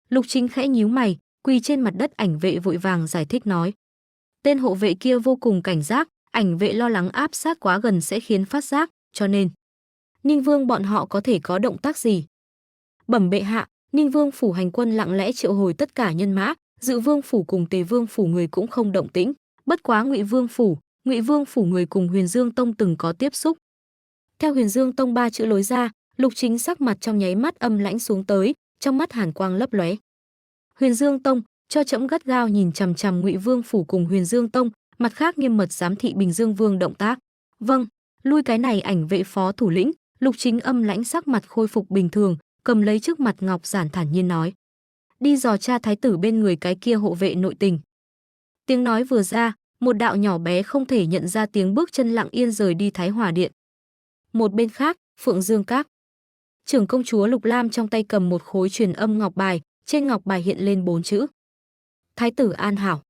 Lục Chính khẽ nhíu mày, quỳ trên mặt đất ảnh vệ vội vàng giải thích nói. Tên hộ vệ kia vô cùng cảnh giác, ảnh vệ lo lắng áp sát quá gần sẽ khiến phát giác, cho nên Ninh Vương bọn họ có thể có động tác gì? Bẩm bệ hạ, Ninh Vương phủ hành quân lặng lẽ triệu hồi tất cả nhân mã, Dự Vương phủ cùng Tề Vương phủ người cũng không động tĩnh, bất quá Ngụy Vương phủ người cùng Huyền Dương Tông từng có tiếp xúc. Theo Huyền Dương Tông 3 chữ lối ra, Lục Chính sắc mặt trong nháy mắt âm lãnh xuống tới, trong mắt hàn quang lấp lóe. Huyền Dương Tông, cho trẫm gắt gao nhìn chằm chằm Ngụy Vương phủ cùng Huyền Dương Tông, mặt khác nghiêm mật giám thị Bình Dương Vương động tác. Vâng, lui cái này ảnh vệ phó thủ lĩnh. Lục Chính âm lãnh sắc mặt khôi phục bình thường, cầm lấy trước mặt ngọc giản thản nhiên nói: đi dò tra thái tử bên người cái kia hộ vệ nội tình. Tiếng nói vừa ra, một đạo nhỏ bé không thể nhận ra tiếng bước chân lặng yên rời đi Thái Hòa điện. Một bên khác, Phượng Dương Các. Trưởng công chúa Lục Lam trong tay cầm một khối truyền âm ngọc bài, trên ngọc bài hiện lên 4 chữ: Thái tử an hảo.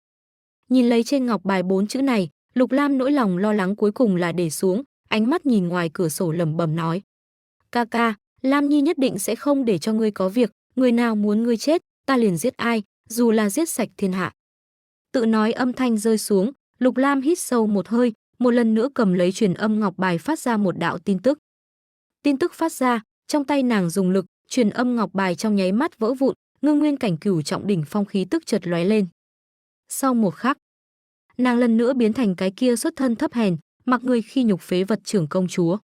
Nhìn lấy trên ngọc bài 4 chữ này, Lục Lam nỗi lòng lo lắng cuối cùng là để xuống, ánh mắt nhìn ngoài cửa sổ lẩm bẩm nói: Ca ca, Lam Nhi nhất định sẽ không để cho ngươi có việc, người nào muốn ngươi chết, ta liền giết ai, dù là giết sạch thiên hạ. Tự nói âm thanh rơi xuống, Lục Lam hít sâu một hơi, một lần nữa cầm lấy truyền âm ngọc bài phát ra một đạo tin tức. Tin tức phát ra, trong tay nàng dùng lực, truyền âm ngọc bài trong nháy mắt vỡ vụn, ngưng nguyên cảnh cửu trọng đỉnh phong khí tức chợt lóe lên. Sau một khắc, nàng lần nữa biến thành cái kia xuất thân thấp hèn, mặc người khi nhục phế vật trưởng công chúa.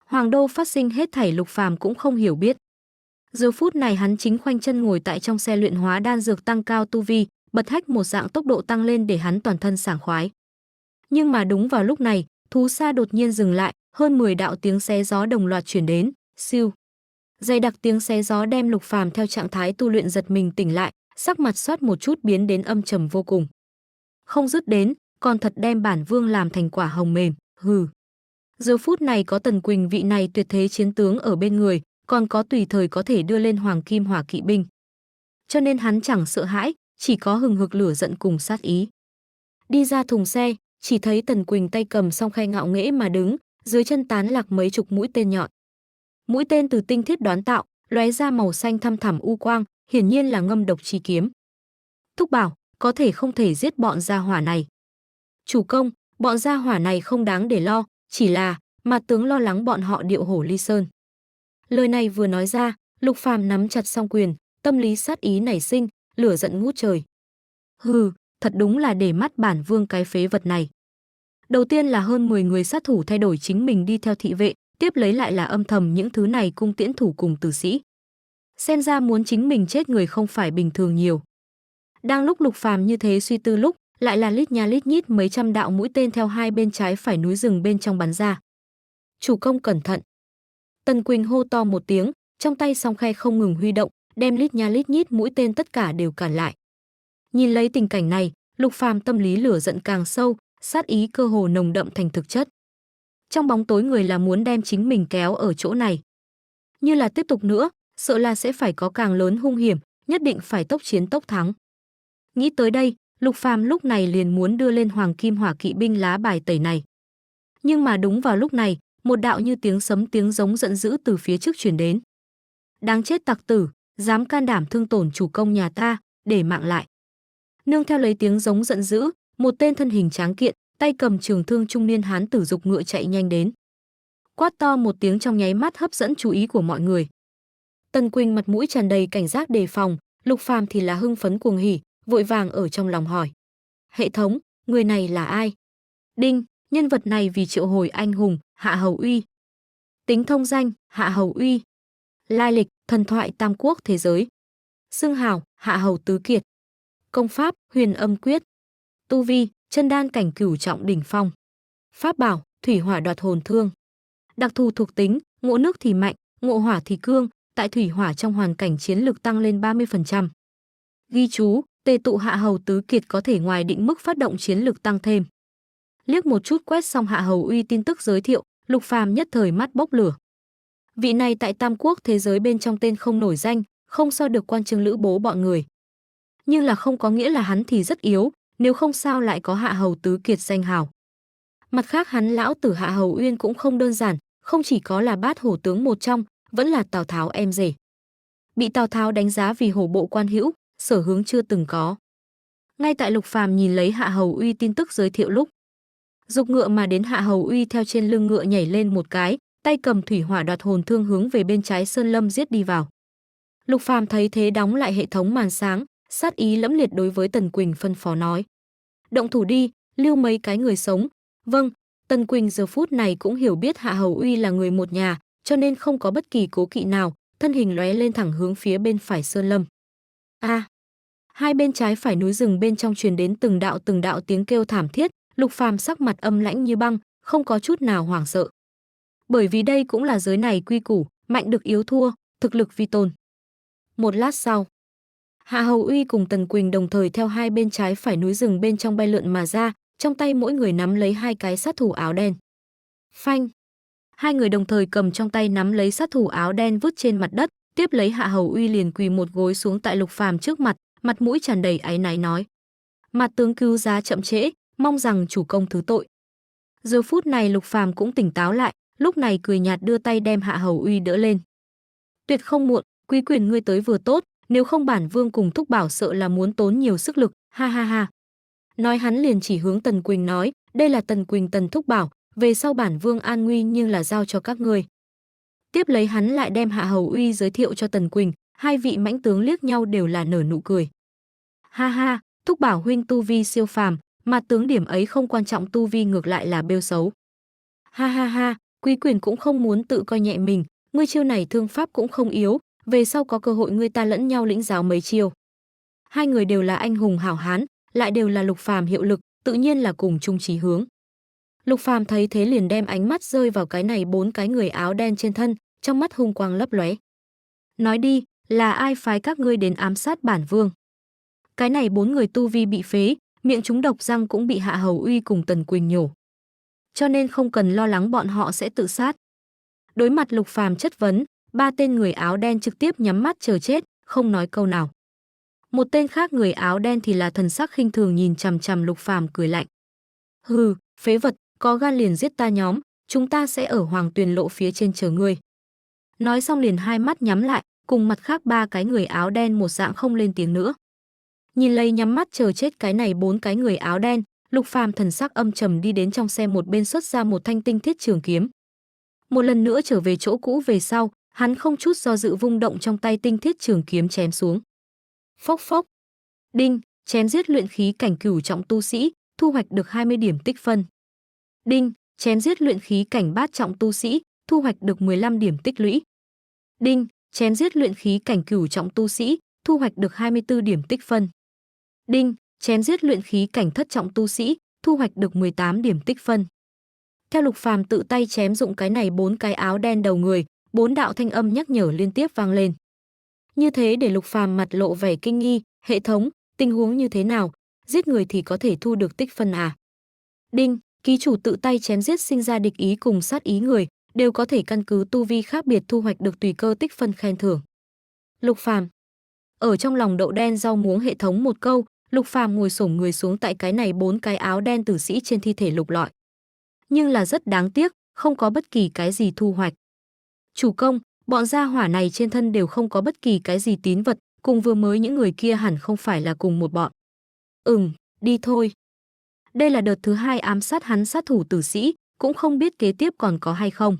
Hoàng đô phát sinh hết thảy Lục Phàm cũng không hiểu biết. Giờ phút này hắn chính khoanh chân ngồi tại trong xe luyện hóa đan dược tăng cao tu vi, bật hách một dạng tốc độ tăng lên để hắn toàn thân sảng khoái. Nhưng mà đúng vào lúc này, thú xa đột nhiên dừng lại, hơn 10 đạo tiếng xé gió đồng loạt chuyển đến, siêu. Dày đặc tiếng xé gió đem Lục Phàm theo trạng thái tu luyện giật mình tỉnh lại, sắc mặt xoát một chút biến đến âm trầm vô cùng. Không dứt đến, còn thật đem bản vương làm thành quả hồng mềm, hừ. Giờ phút này có Tần Quỳnh vị này tuyệt thế chiến tướng ở bên người, còn có tùy thời có thể đưa lên hoàng kim hỏa kỵ binh. Cho nên hắn chẳng sợ hãi, chỉ có hừng hực lửa giận cùng sát ý. Đi ra thùng xe, chỉ thấy Tần Quỳnh tay cầm song khay ngạo nghễ mà đứng, dưới chân tán lạc mấy chục mũi tên nhọn. Mũi tên từ tinh thiết đoán tạo, lóe ra màu xanh thăm thẳm u quang, hiển nhiên là ngâm độc chi kiếm. Thúc bảo, có thể không thể giết bọn gia hỏa này. Chủ công, bọn gia hỏa này không đáng để lo, chỉ là mà tướng lo lắng bọn họ điệu hổ ly sơn. Lời này vừa nói ra, Lục Phàm nắm chặt song quyền, tâm lý sát ý nảy sinh, lửa giận ngút trời. Hừ, thật đúng là để mắt bản vương cái phế vật này. Đầu tiên là hơn 10 người sát thủ thay đổi chính mình đi theo thị vệ, tiếp lấy lại là âm thầm những thứ này cung tiễn thủ cùng tử sĩ. Xem ra muốn chính mình chết người không phải bình thường nhiều. Đang lúc Lục Phàm như thế suy tư lúc, lại là lít nha lít nhít mấy trăm đạo mũi tên theo hai bên trái phải núi rừng bên trong bắn ra. Chủ công cẩn thận. Tần Quỳnh hô to một tiếng, trong tay song khay không ngừng huy động, đem lít nha lít nhít mũi tên tất cả đều cản lại. Nhìn lấy tình cảnh này, Lục Phàm tâm lý lửa giận càng sâu, sát ý cơ hồ nồng đậm thành thực chất. Trong bóng tối người là muốn đem chính mình kéo ở chỗ này. Như là tiếp tục nữa, sợ là sẽ phải có càng lớn hung hiểm, nhất định phải tốc chiến tốc thắng. Nghĩ tới đây, Lục Phàm lúc này liền muốn đưa lên hoàng kim hỏa kỵ binh lá bài tẩy này. Nhưng mà đúng vào lúc này, một đạo như tiếng sấm tiếng giống giận dữ từ phía trước truyền đến. Đáng chết tặc tử, dám can đảm thương tổn chủ công nhà ta, để mạng lại. Nương theo lấy tiếng giống giận dữ, một tên thân hình tráng kiện, tay cầm trường thương trung niên hán tử dục ngựa chạy nhanh đến. Quát to một tiếng trong nháy mắt hấp dẫn chú ý của mọi người. Tần Quỳnh mặt mũi tràn đầy cảnh giác đề phòng, Lục Phàm thì là hưng phấn cuồng hỉ, vội vàng ở trong lòng hỏi: hệ thống, người này là ai? Đinh, nhân vật này vì triệu hồi anh hùng Hạ Hầu Uy. Tính thông danh Hạ Hầu Uy. Lai lịch thần thoại Tam Quốc thế giới. Xưng hào Hạ Hầu Tứ Kiệt. Công pháp Huyền Âm Quyết. Tu vi chân đan cảnh cửu trọng đỉnh phong. Pháp bảo Thủy Hỏa Đoạt Hồn Thương. Đặc thù thuộc tính, ngộ nước thì mạnh, ngộ hỏa thì cương, tại thủy hỏa trong hoàn cảnh chiến lực tăng lên 30%. Ghi chú, tề tụ Hạ Hầu Tứ Kiệt có thể ngoài định mức phát động chiến lực tăng thêm. Liếc một chút quét xong Hạ Hầu Uy tin tức giới thiệu, Lục Phàm nhất thời mắt bốc lửa. Vị này tại Tam Quốc thế giới bên trong tên không nổi danh, không so được Quan Trương Lữ Bố bọn người. Nhưng là không có nghĩa là hắn thì rất yếu, nếu không sao lại có Hạ Hầu Tứ Kiệt danh hào. Mặt khác hắn lão tử Hạ Hầu Uyên cũng không đơn giản, không chỉ có là bát hổ tướng một trong, vẫn là Tào Tháo em rể. Bị Tào Tháo đánh giá vì hổ bộ quan hữu, sở hướng chưa từng có. Ngay tại Lục Phàm nhìn lấy Hạ Hầu Uy tin tức giới thiệu lúc, dục ngựa mà đến Hạ Hầu Uy theo trên lưng ngựa nhảy lên một cái, tay cầm Thủy Hỏa Đoạt Hồn Thương hướng về bên trái sơn lâm giết đi vào. Lục Phàm thấy thế đóng lại hệ thống màn sáng, sát ý lẫm liệt đối với Tần Quỳnh phân phó nói: động thủ đi, lưu mấy cái người sống. Vâng. Tần Quỳnh giờ phút này cũng hiểu biết Hạ Hầu Uy là người một nhà, cho nên không có bất kỳ cố kỵ nào, thân hình lóe lên thẳng hướng phía bên phải sơn lâm. Hai bên trái phải núi rừng bên trong truyền đến từng đạo tiếng kêu thảm thiết, Lục Phàm sắc mặt âm lãnh như băng, không có chút nào hoảng sợ. Bởi vì đây cũng là giới này quy củ, mạnh được yếu thua, thực lực vi tôn. Một lát sau, Hạ Hầu Uy cùng Tần Quỳnh đồng thời theo hai bên trái phải núi rừng bên trong bay lượn mà ra, trong tay mỗi người nắm lấy hai cái sát thủ áo đen. Phanh! Hai người đồng thời cầm trong tay nắm lấy sát thủ áo đen vứt trên mặt đất, tiếp lấy Hạ Hầu Uy liền quỳ một gối xuống tại Lục Phàm trước mặt, mặt mũi tràn đầy áy náy nói: "Mặt tướng cứu giá chậm trễ, mong rằng chủ công thứ tội." Giờ phút này Lục Phàm cũng tỉnh táo lại, lúc này cười nhạt đưa tay đem Hạ Hầu Uy đỡ lên. "Tuyệt không muộn, quý quyền ngươi tới vừa tốt, nếu không bản vương cùng Thúc Bảo sợ là muốn tốn nhiều sức lực, ha ha ha." Nói hắn liền chỉ hướng Tần Quỳnh nói: "Đây là Tần Quỳnh Tần Thúc Bảo, về sau bản vương an nguy nhưng là giao cho các ngươi." Tiếp lấy hắn lại đem Hạ Hầu Uy giới thiệu cho Tần Quỳnh, hai vị mãnh tướng liếc nhau đều là nở nụ cười. "Ha ha, Thúc Bảo huynh tu vi siêu phàm, mà tướng điểm ấy không quan trọng, tu vi ngược lại là bêu xấu." "Ha ha ha, quý quyền cũng không muốn tự coi nhẹ mình, ngươi chiêu này thương pháp cũng không yếu, về sau có cơ hội ngươi ta lẫn nhau lĩnh giáo mấy chiêu." Hai người đều là anh hùng hảo hán, lại đều là Lục Phàm hiệu lực, tự nhiên là cùng chung chí hướng. Lục Phàm thấy thế liền đem ánh mắt rơi vào cái này bốn cái người áo đen trên thân, trong mắt hung quang lấp lóe. "Nói đi, là ai phái các ngươi đến ám sát bản vương?" Cái này bốn người tu vi bị phế, miệng chúng độc, răng cũng bị Hạ Hầu Uy cùng Tần Quỳnh nhổ. Cho nên không cần lo lắng bọn họ sẽ tự sát. Đối mặt Lục Phàm chất vấn, ba tên người áo đen trực tiếp nhắm mắt chờ chết, không nói câu nào. Một tên khác người áo đen thì là thần sắc khinh thường nhìn chằm chằm Lục Phàm cười lạnh. "Hừ, phế vật, có gan liền giết ta nhóm, chúng ta sẽ ở Hoàng Tuyền lộ phía trên chờ ngươi." Nói xong liền hai mắt nhắm lại, cùng mặt khác ba cái người áo đen một dạng không lên tiếng nữa. Nhìn lấy nhắm mắt chờ chết cái này bốn cái người áo đen, Lục Phàm thần sắc âm trầm đi đến trong xe, một bên xuất ra một thanh tinh thiết trường kiếm. Một lần nữa trở về chỗ cũ về sau, hắn không chút do dự vung động trong tay tinh thiết trường kiếm chém xuống. Phốc phốc. Đinh, chém giết luyện khí cảnh cửu trọng tu sĩ, thu hoạch được 20 điểm tích phân. Đinh, chém giết luyện khí cảnh bát trọng tu sĩ, thu hoạch được 15 điểm tích lũy. Đinh, chém giết luyện khí cảnh cửu trọng tu sĩ, thu hoạch được 24 điểm tích phân. Đinh, chém giết luyện khí cảnh thất trọng tu sĩ, thu hoạch được 18 điểm tích phân. Theo Lục Phàm tự tay chém dụng cái này bốn cái áo đen đầu người, bốn đạo thanh âm nhắc nhở liên tiếp vang lên. Như thế để Lục Phàm mặt lộ vẻ kinh nghi, hệ thống, tình huống như thế nào, giết người thì có thể thu được tích phân à? Đinh, ký chủ tự tay chém giết sinh ra địch ý cùng sát ý người, đều có thể căn cứ tu vi khác biệt thu hoạch được tùy cơ tích phân khen thưởng. Lục Phàm ở trong lòng đậu đen rau muống hệ thống một câu, Lục Phàm ngồi xổm người xuống tại cái này bốn cái áo đen tử sĩ trên thi thể lục lọi. Nhưng là rất đáng tiếc, không có bất kỳ cái gì thu hoạch. Chủ công, bọn gia hỏa này trên thân đều không có bất kỳ cái gì tín vật, cùng vừa mới những người kia hẳn không phải là cùng một bọn. Đi thôi. Đây là đợt thứ hai ám sát hắn sát thủ tử sĩ, cũng không biết kế tiếp còn có hay không.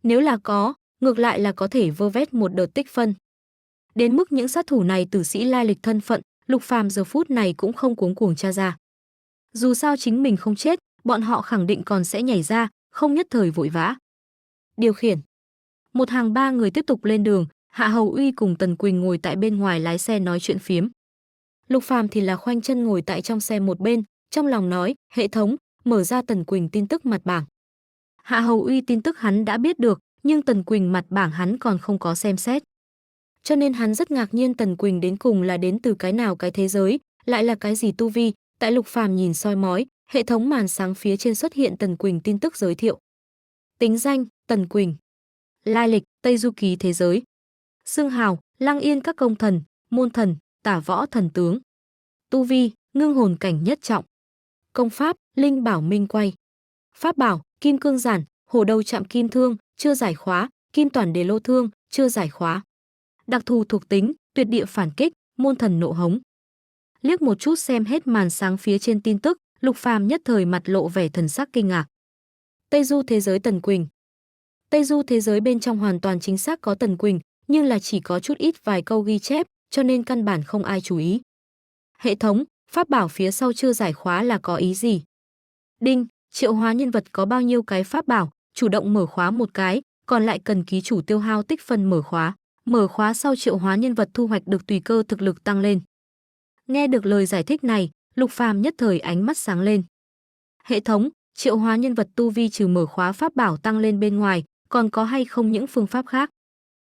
Nếu là có, ngược lại là có thể vơ vét một đợt tích phân. Đến mức những sát thủ này tử sĩ lai lịch thân phận, Lục Phàm giờ phút này cũng không cuống cuồng tra ra. Dù sao chính mình không chết, bọn họ khẳng định còn sẽ nhảy ra, không nhất thời vội vã. Điều khiển. Một hàng ba người tiếp tục lên đường, Hạ Hầu Uy cùng Tần Quỳnh ngồi tại bên ngoài lái xe nói chuyện phiếm. Lục Phàm thì là khoanh chân ngồi tại trong xe một bên, trong lòng nói, hệ thống, mở ra Tần Quỳnh tin tức mặt bảng. Hạ Hầu Uy tin tức hắn đã biết được, nhưng Tần Quỳnh mặt bảng hắn còn không có xem xét. Cho nên hắn rất ngạc nhiên Tần Quỳnh đến cùng là đến từ cái nào cái thế giới, lại là cái gì tu vi. Tại Lục Phàm nhìn soi mói, hệ thống màn sáng phía trên xuất hiện Tần Quỳnh tin tức giới thiệu. Tính danh, Tần Quỳnh. Lai lịch, Tây Du Ký thế giới. Xưng hào, Lăng Yên các công thần, môn thần, tả võ thần tướng. Tu vi, ngưng hồn cảnh nhất trọng. Công pháp, Linh Bảo Minh Quay. Pháp bảo, Kim Cương Giản, Hổ Đầu Chạm Kim Thương, chưa giải khóa, Kim Toàn Đề Lô Thương, chưa giải khóa. Đặc thù thuộc tính, tuyệt địa phản kích, môn thần nộ hống. Liếc một chút xem hết màn sáng phía trên tin tức, Lục Phàm nhất thời mặt lộ vẻ thần sắc kinh ngạc. Tây Du thế giới Tần Quỳnh. Tây Du thế giới bên trong hoàn toàn chính xác có Tần Quỳnh, nhưng là chỉ có chút ít vài câu ghi chép, cho nên căn bản không ai chú ý. Hệ thống, pháp bảo phía sau chưa giải khóa là có ý gì? Đinh, triệu hóa nhân vật có bao nhiêu cái pháp bảo, chủ động mở khóa một cái, còn lại cần ký chủ tiêu hao tích phân mở khóa. Mở khóa sau triệu hóa nhân vật thu hoạch được tùy cơ thực lực tăng lên. Nghe được lời giải thích này, Lục Phàm nhất thời ánh mắt sáng lên. Hệ thống, triệu hóa nhân vật tu vi trừ mở khóa pháp bảo tăng lên bên ngoài, còn có hay không những phương pháp khác?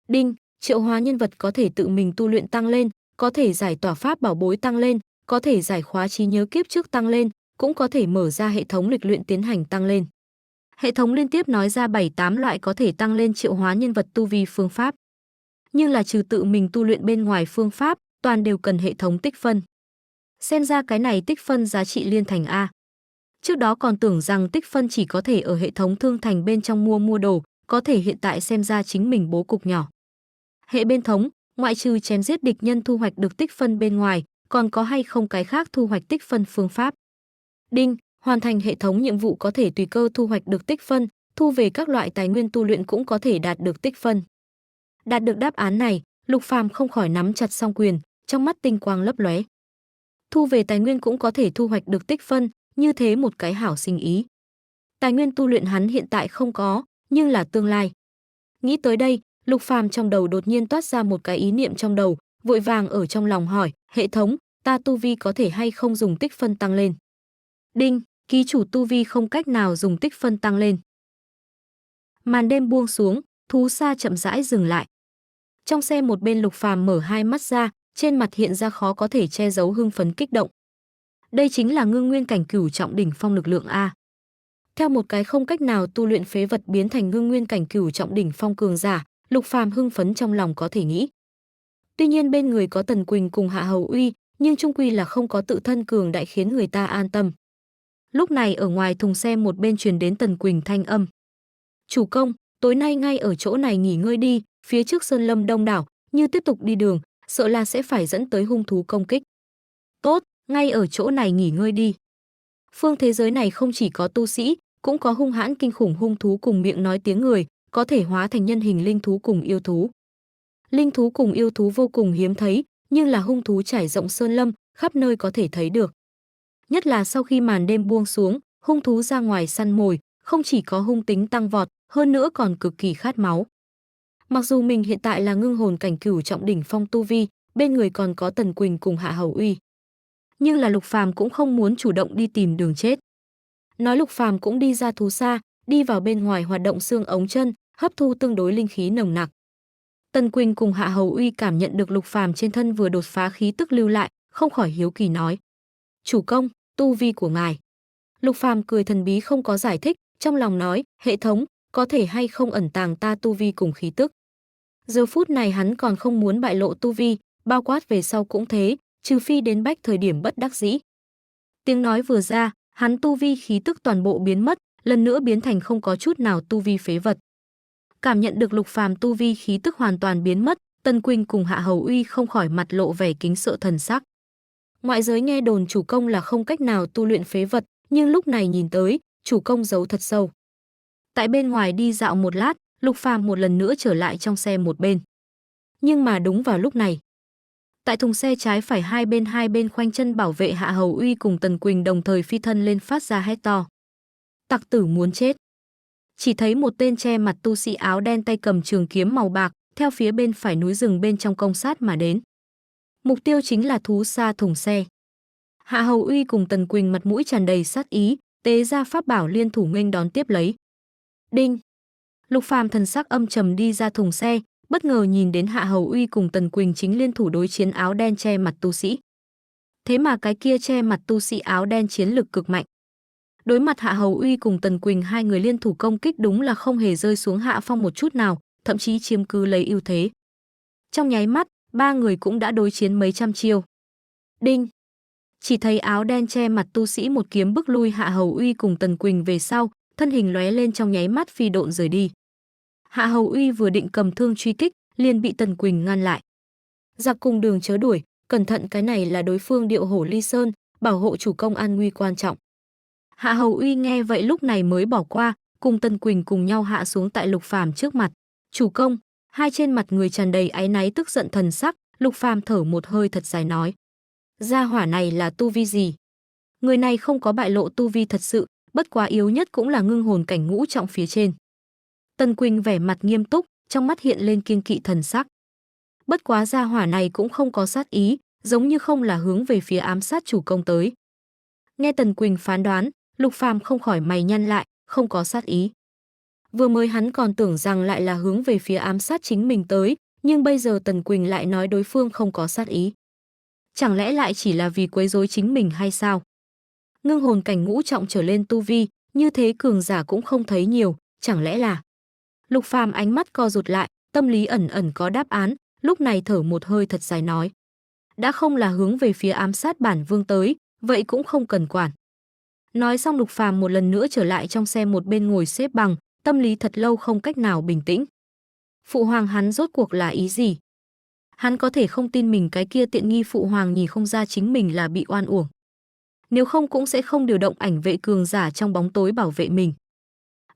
Đinh, triệu hóa nhân vật có thể tự mình tu luyện tăng lên, có thể giải tỏa pháp bảo bối tăng lên, có thể giải khóa trí nhớ kiếp trước tăng lên, cũng có thể mở ra hệ thống lịch luyện tiến hành tăng lên. Hệ thống liên tiếp nói ra 7-8 loại có thể tăng lên triệu hóa nhân vật tu vi phương pháp. Nhưng là trừ tự mình tu luyện bên ngoài phương pháp, toàn đều cần hệ thống tích phân. Xem ra cái này tích phân giá trị liên thành A. Trước đó còn tưởng rằng tích phân chỉ có thể ở hệ thống thương thành bên trong mua đồ, có thể hiện tại xem ra chính mình bố cục nhỏ. Hệ bên thống, ngoại trừ chém giết địch nhân thu hoạch được tích phân bên ngoài, còn có hay không cái khác thu hoạch tích phân phương pháp. Đinh, hoàn thành hệ thống nhiệm vụ có thể tùy cơ thu hoạch được tích phân, thu về các loại tài nguyên tu luyện cũng có thể đạt được tích phân. Đạt được đáp án này, Lục Phàm không khỏi nắm chặt song quyền, trong mắt tinh quang lấp lóe. Thu về tài nguyên cũng có thể thu hoạch được tích phân, như thế một cái hảo sinh ý. Tài nguyên tu luyện hắn hiện tại không có, nhưng là tương lai. Nghĩ tới đây, Lục Phàm trong đầu đột nhiên toát ra một cái ý niệm trong đầu, vội vàng ở trong lòng hỏi, hệ thống, ta tu vi có thể hay không dùng tích phân tăng lên? Đinh, ký chủ tu vi không cách nào dùng tích phân tăng lên. Màn đêm buông xuống, thú xa chậm rãi dừng lại. Trong xe một bên Lục Phàm mở hai mắt ra, trên mặt hiện ra khó có thể che giấu hưng phấn kích động. Đây chính là ngưng nguyên cảnh cửu trọng đỉnh phong lực lượng A. Theo một cái không cách nào tu luyện phế vật biến thành ngưng nguyên cảnh cửu trọng đỉnh phong cường giả, Lục Phàm hưng phấn trong lòng có thể nghĩ. Tuy nhiên bên người có Tần Quỳnh cùng Hạ Hầu Uy, nhưng chung quy là không có tự thân cường đại khiến người ta an tâm. Lúc này ở ngoài thùng xe một bên truyền đến Tần Quỳnh thanh âm. Chủ công, tối nay ngay ở chỗ này nghỉ ngơi đi, phía trước sơn lâm đông đảo, như tiếp tục đi đường, sợ là sẽ phải dẫn tới hung thú công kích. Tốt, ngay ở chỗ này nghỉ ngơi đi. Phương thế giới này không chỉ có tu sĩ, cũng có hung hãn kinh khủng hung thú cùng miệng nói tiếng người, có thể hóa thành nhân hình linh thú cùng yêu thú. Linh thú cùng yêu thú vô cùng hiếm thấy, nhưng là hung thú trải rộng sơn lâm, khắp nơi có thể thấy được. Nhất là sau khi màn đêm buông xuống, hung thú ra ngoài săn mồi, không chỉ có hung tính tăng vọt, hơn nữa còn cực kỳ khát máu. Mặc dù mình hiện tại là ngưng hồn cảnh cửu trọng đỉnh phong tu vi, bên người còn có Tần Quỳnh cùng Hạ Hầu Uy. Nhưng là Lục Phàm cũng không muốn chủ động đi tìm đường chết. Nói Lục Phàm cũng đi ra thú xa, đi vào bên ngoài hoạt động xương ống chân, hấp thu tương đối linh khí nồng nặc. Tần Quỳnh cùng Hạ Hầu Uy cảm nhận được Lục Phàm trên thân vừa đột phá khí tức lưu lại, không khỏi hiếu kỳ nói: "Chủ công, tu vi của ngài?" Lục Phàm cười thần bí không có giải thích, trong lòng nói: "Hệ thống, có thể hay không ẩn tàng ta tu vi cùng khí tức?" Giờ phút này hắn còn không muốn bại lộ tu vi, bao quát về sau cũng thế, trừ phi đến bách thời điểm bất đắc dĩ. Tiếng nói vừa ra, hắn tu vi khí tức toàn bộ biến mất, lần nữa biến thành không có chút nào tu vi phế vật. Cảm nhận được Lục Phàm tu vi khí tức hoàn toàn biến mất, Tần Quỳnh cùng Hạ Hầu Uy không khỏi mặt lộ vẻ kính sợ thần sắc. Ngoại giới nghe đồn chủ công là không cách nào tu luyện phế vật, nhưng lúc này nhìn tới, chủ công giấu thật sâu. Tại bên ngoài đi dạo một lát, Lục Phàm một lần nữa trở lại trong xe một bên. Nhưng mà đúng vào lúc này, tại thùng xe trái phải hai bên khoanh chân bảo vệ Hạ Hầu Uy cùng Tần Quỳnh đồng thời phi thân lên phát ra hét to. Tặc tử muốn chết. Chỉ thấy một tên che mặt tu sĩ áo đen tay cầm trường kiếm màu bạc, theo phía bên phải núi rừng bên trong công sát mà đến. Mục tiêu chính là thú xa thùng xe. Hạ Hầu Uy cùng Tần Quỳnh mặt mũi tràn đầy sát ý, tế ra pháp bảo liên thủ nghênh đón tiếp lấy. Đinh. Lục Phàm thần sắc âm trầm đi ra thùng xe, bất ngờ nhìn đến Hạ Hầu Uy cùng Tần Quỳnh chính liên thủ đối chiến áo đen che mặt tu sĩ. Thế mà cái kia che mặt tu sĩ áo đen chiến lực cực mạnh. Đối mặt Hạ Hầu Uy cùng Tần Quỳnh hai người liên thủ công kích đúng là không hề rơi xuống hạ phong một chút nào, thậm chí chiếm cứ lấy ưu thế. Trong nháy mắt, ba người cũng đã đối chiến mấy trăm chiêu. Đinh. Chỉ thấy áo đen che mặt tu sĩ một kiếm bức lui Hạ Hầu Uy cùng Tần Quỳnh về sau, thân hình lóe lên trong nháy mắt phi độn rời đi. Hạ Hầu Uy vừa định cầm thương truy kích, liền bị Tần Quỳnh ngăn lại. Giặc cùng đường chớ đuổi, cẩn thận cái này là đối phương Điệu Hổ Ly Sơn, bảo hộ chủ công an nguy quan trọng. Hạ Hầu Uy nghe vậy lúc này mới bỏ qua, cùng Tần Quỳnh cùng nhau hạ xuống tại Lục Phàm trước mặt. Chủ công, hai trên mặt người tràn đầy áy náy tức giận thần sắc, Lục Phàm thở một hơi thật dài nói. Gia hỏa này là tu vi gì? Người này không có bại lộ tu vi thật sự, bất quá yếu nhất cũng là ngưng hồn cảnh ngũ trọng phía trên. Tần Quỳnh vẻ mặt nghiêm túc, trong mắt hiện lên kiêng kỵ thần sắc. Bất quá gia hỏa này cũng không có sát ý, giống như không là hướng về phía ám sát chủ công tới. Nghe Tần Quỳnh phán đoán, Lục Phàm không khỏi mày nhăn lại, không có sát ý. Vừa mới hắn còn tưởng rằng lại là hướng về phía ám sát chính mình tới, nhưng bây giờ Tần Quỳnh lại nói đối phương không có sát ý. Chẳng lẽ lại chỉ là vì quấy rối chính mình hay sao? Ngưng hồn cảnh ngũ trọng trở lên tu vi, Như thế cường giả cũng không thấy nhiều, chẳng lẽ là... Lục Phàm ánh mắt co rụt lại, tâm lý ẩn ẩn có đáp án, lúc này thở một hơi thật dài nói. Đã không là hướng về phía ám sát bản vương tới, vậy cũng không cần quản. Nói xong Lục Phàm một lần nữa trở lại trong xe một bên ngồi xếp bằng, tâm lý thật lâu không cách nào bình tĩnh. Phụ hoàng hắn rốt cuộc là ý gì? Hắn có thể không tin mình cái kia tiện nghi phụ hoàng nhìn không ra chính mình là bị oan uổng. Nếu không cũng sẽ không điều động ảnh vệ cường giả trong bóng tối bảo vệ mình.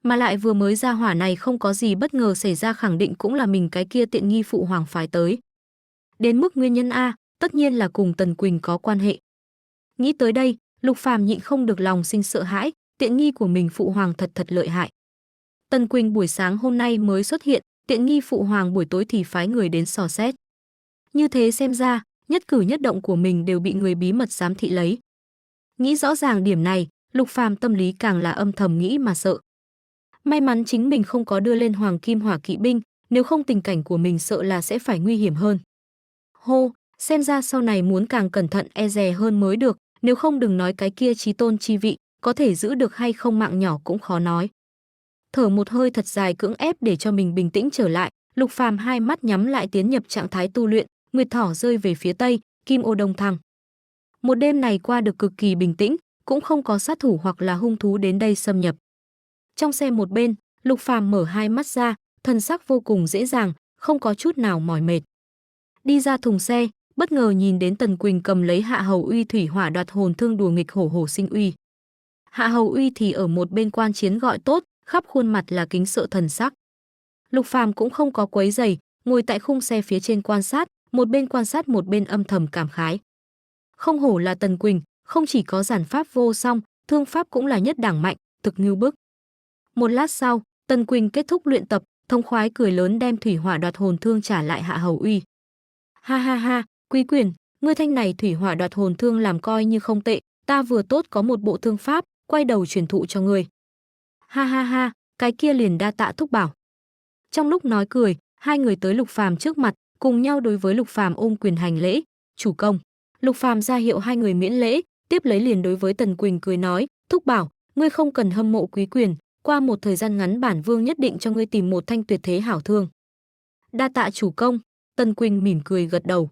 Mà lại vừa mới ra hỏa này không có gì bất ngờ xảy ra, khẳng định cũng là mình cái kia tiện nghi phụ hoàng phái tới. Đến mức nguyên nhân A, tất nhiên là cùng Tần Quỳnh có quan hệ. Nghĩ tới đây, Lục Phàm nhịn không được lòng sinh sợ hãi, tiện nghi của mình phụ hoàng thật lợi hại. Tần Quỳnh buổi sáng hôm nay mới xuất hiện, tiện nghi phụ hoàng buổi tối thì phái người đến dò xét. Như thế xem ra, nhất cử nhất động của mình đều bị người bí mật giám thị lấy. Nghĩ rõ ràng điểm này, Lục Phàm tâm lý càng là âm thầm nghĩ mà sợ. May mắn chính mình không có đưa lên Hoàng Kim Hỏa Kỵ binh, nếu không tình cảnh của mình sợ là sẽ phải nguy hiểm hơn. Hô, xem ra sau này muốn càng cẩn thận e dè hơn mới được, nếu không đừng nói cái kia chí tôn chi vị, có thể giữ được hay không mạng nhỏ cũng khó nói. Thở một hơi thật dài cưỡng ép để cho mình bình tĩnh trở lại, Lục Phàm hai mắt nhắm lại tiến nhập trạng thái tu luyện, nguyệt thỏ rơi về phía tây, kim ô đông thăng. Một đêm này qua được cực kỳ bình tĩnh, cũng không có sát thủ hoặc là hung thú đến đây xâm nhập. Trong xe một bên, Lục Phàm mở hai mắt ra, thần sắc vô cùng dễ dàng, không có chút nào mỏi mệt. Đi ra thùng xe, bất ngờ nhìn đến Tần Quỳnh cầm lấy Hạ Hầu Uy thủy hỏa đoạt hồn thương đùa nghịch hổ sinh uy. Hạ Hầu Uy thì ở một bên quan chiến gọi tốt, khắp khuôn mặt là kính sợ thần sắc. Lục Phàm cũng không có quấy giày, ngồi tại khung xe phía trên quan sát một bên âm thầm cảm khái. Không hổ là Tần Quỳnh, không chỉ có giản pháp vô song, thương pháp cũng là nhất đẳng mạnh, thực ngưu bức. Một lát sau, Tần Quỳnh kết thúc luyện tập, thông khoái cười lớn đem thủy hỏa đoạt hồn thương trả lại Hạ Hầu Uy. Ha ha ha, Quý Quyền, ngươi thanh này thủy hỏa đoạt hồn thương làm coi như không tệ, ta vừa tốt có một bộ thương pháp, quay đầu truyền thụ cho ngươi. Ha ha ha, cái kia liền đa tạ thúc bảo. Trong lúc nói cười, hai người tới Lục Phàm trước mặt, cùng nhau đối với Lục Phàm ôm quyền hành lễ, "Chủ công." Lục Phàm ra hiệu hai người miễn lễ, tiếp lấy liền đối với Tần Quỳnh cười nói, "Thúc bảo, ngươi không cần hâm mộ Quý Quyền, qua một thời gian ngắn bản vương nhất định cho ngươi tìm một thanh tuyệt thế hảo thương." "Đa tạ chủ công." Tần Quỳnh mỉm cười gật đầu.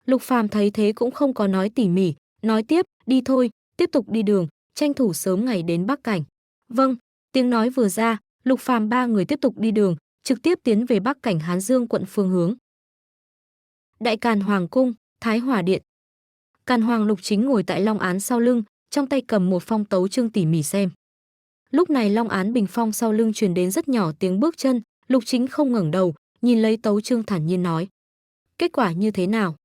Lục Phàm thấy thế cũng không có nói tỉ mỉ, nói tiếp, "Đi thôi, tiếp tục đi đường, tranh thủ sớm ngày đến Bắc Cảnh." "Vâng." Tiếng nói vừa ra, Lục Phàm ba người tiếp tục đi đường, trực tiếp tiến về Bắc Cảnh Hán Dương quận phương hướng. Đại Càn Hoàng cung, Thái Hòa điện. Càn Hoàng Lục Chính ngồi tại long án sau lưng, trong tay cầm một phong tấu chương tỉ mỉ xem. Lúc này long án bình phong sau lưng truyền đến rất nhỏ tiếng bước chân, Lục Chính không ngẩng đầu, nhìn lấy tấu chương thản nhiên nói: "Kết quả như thế nào?"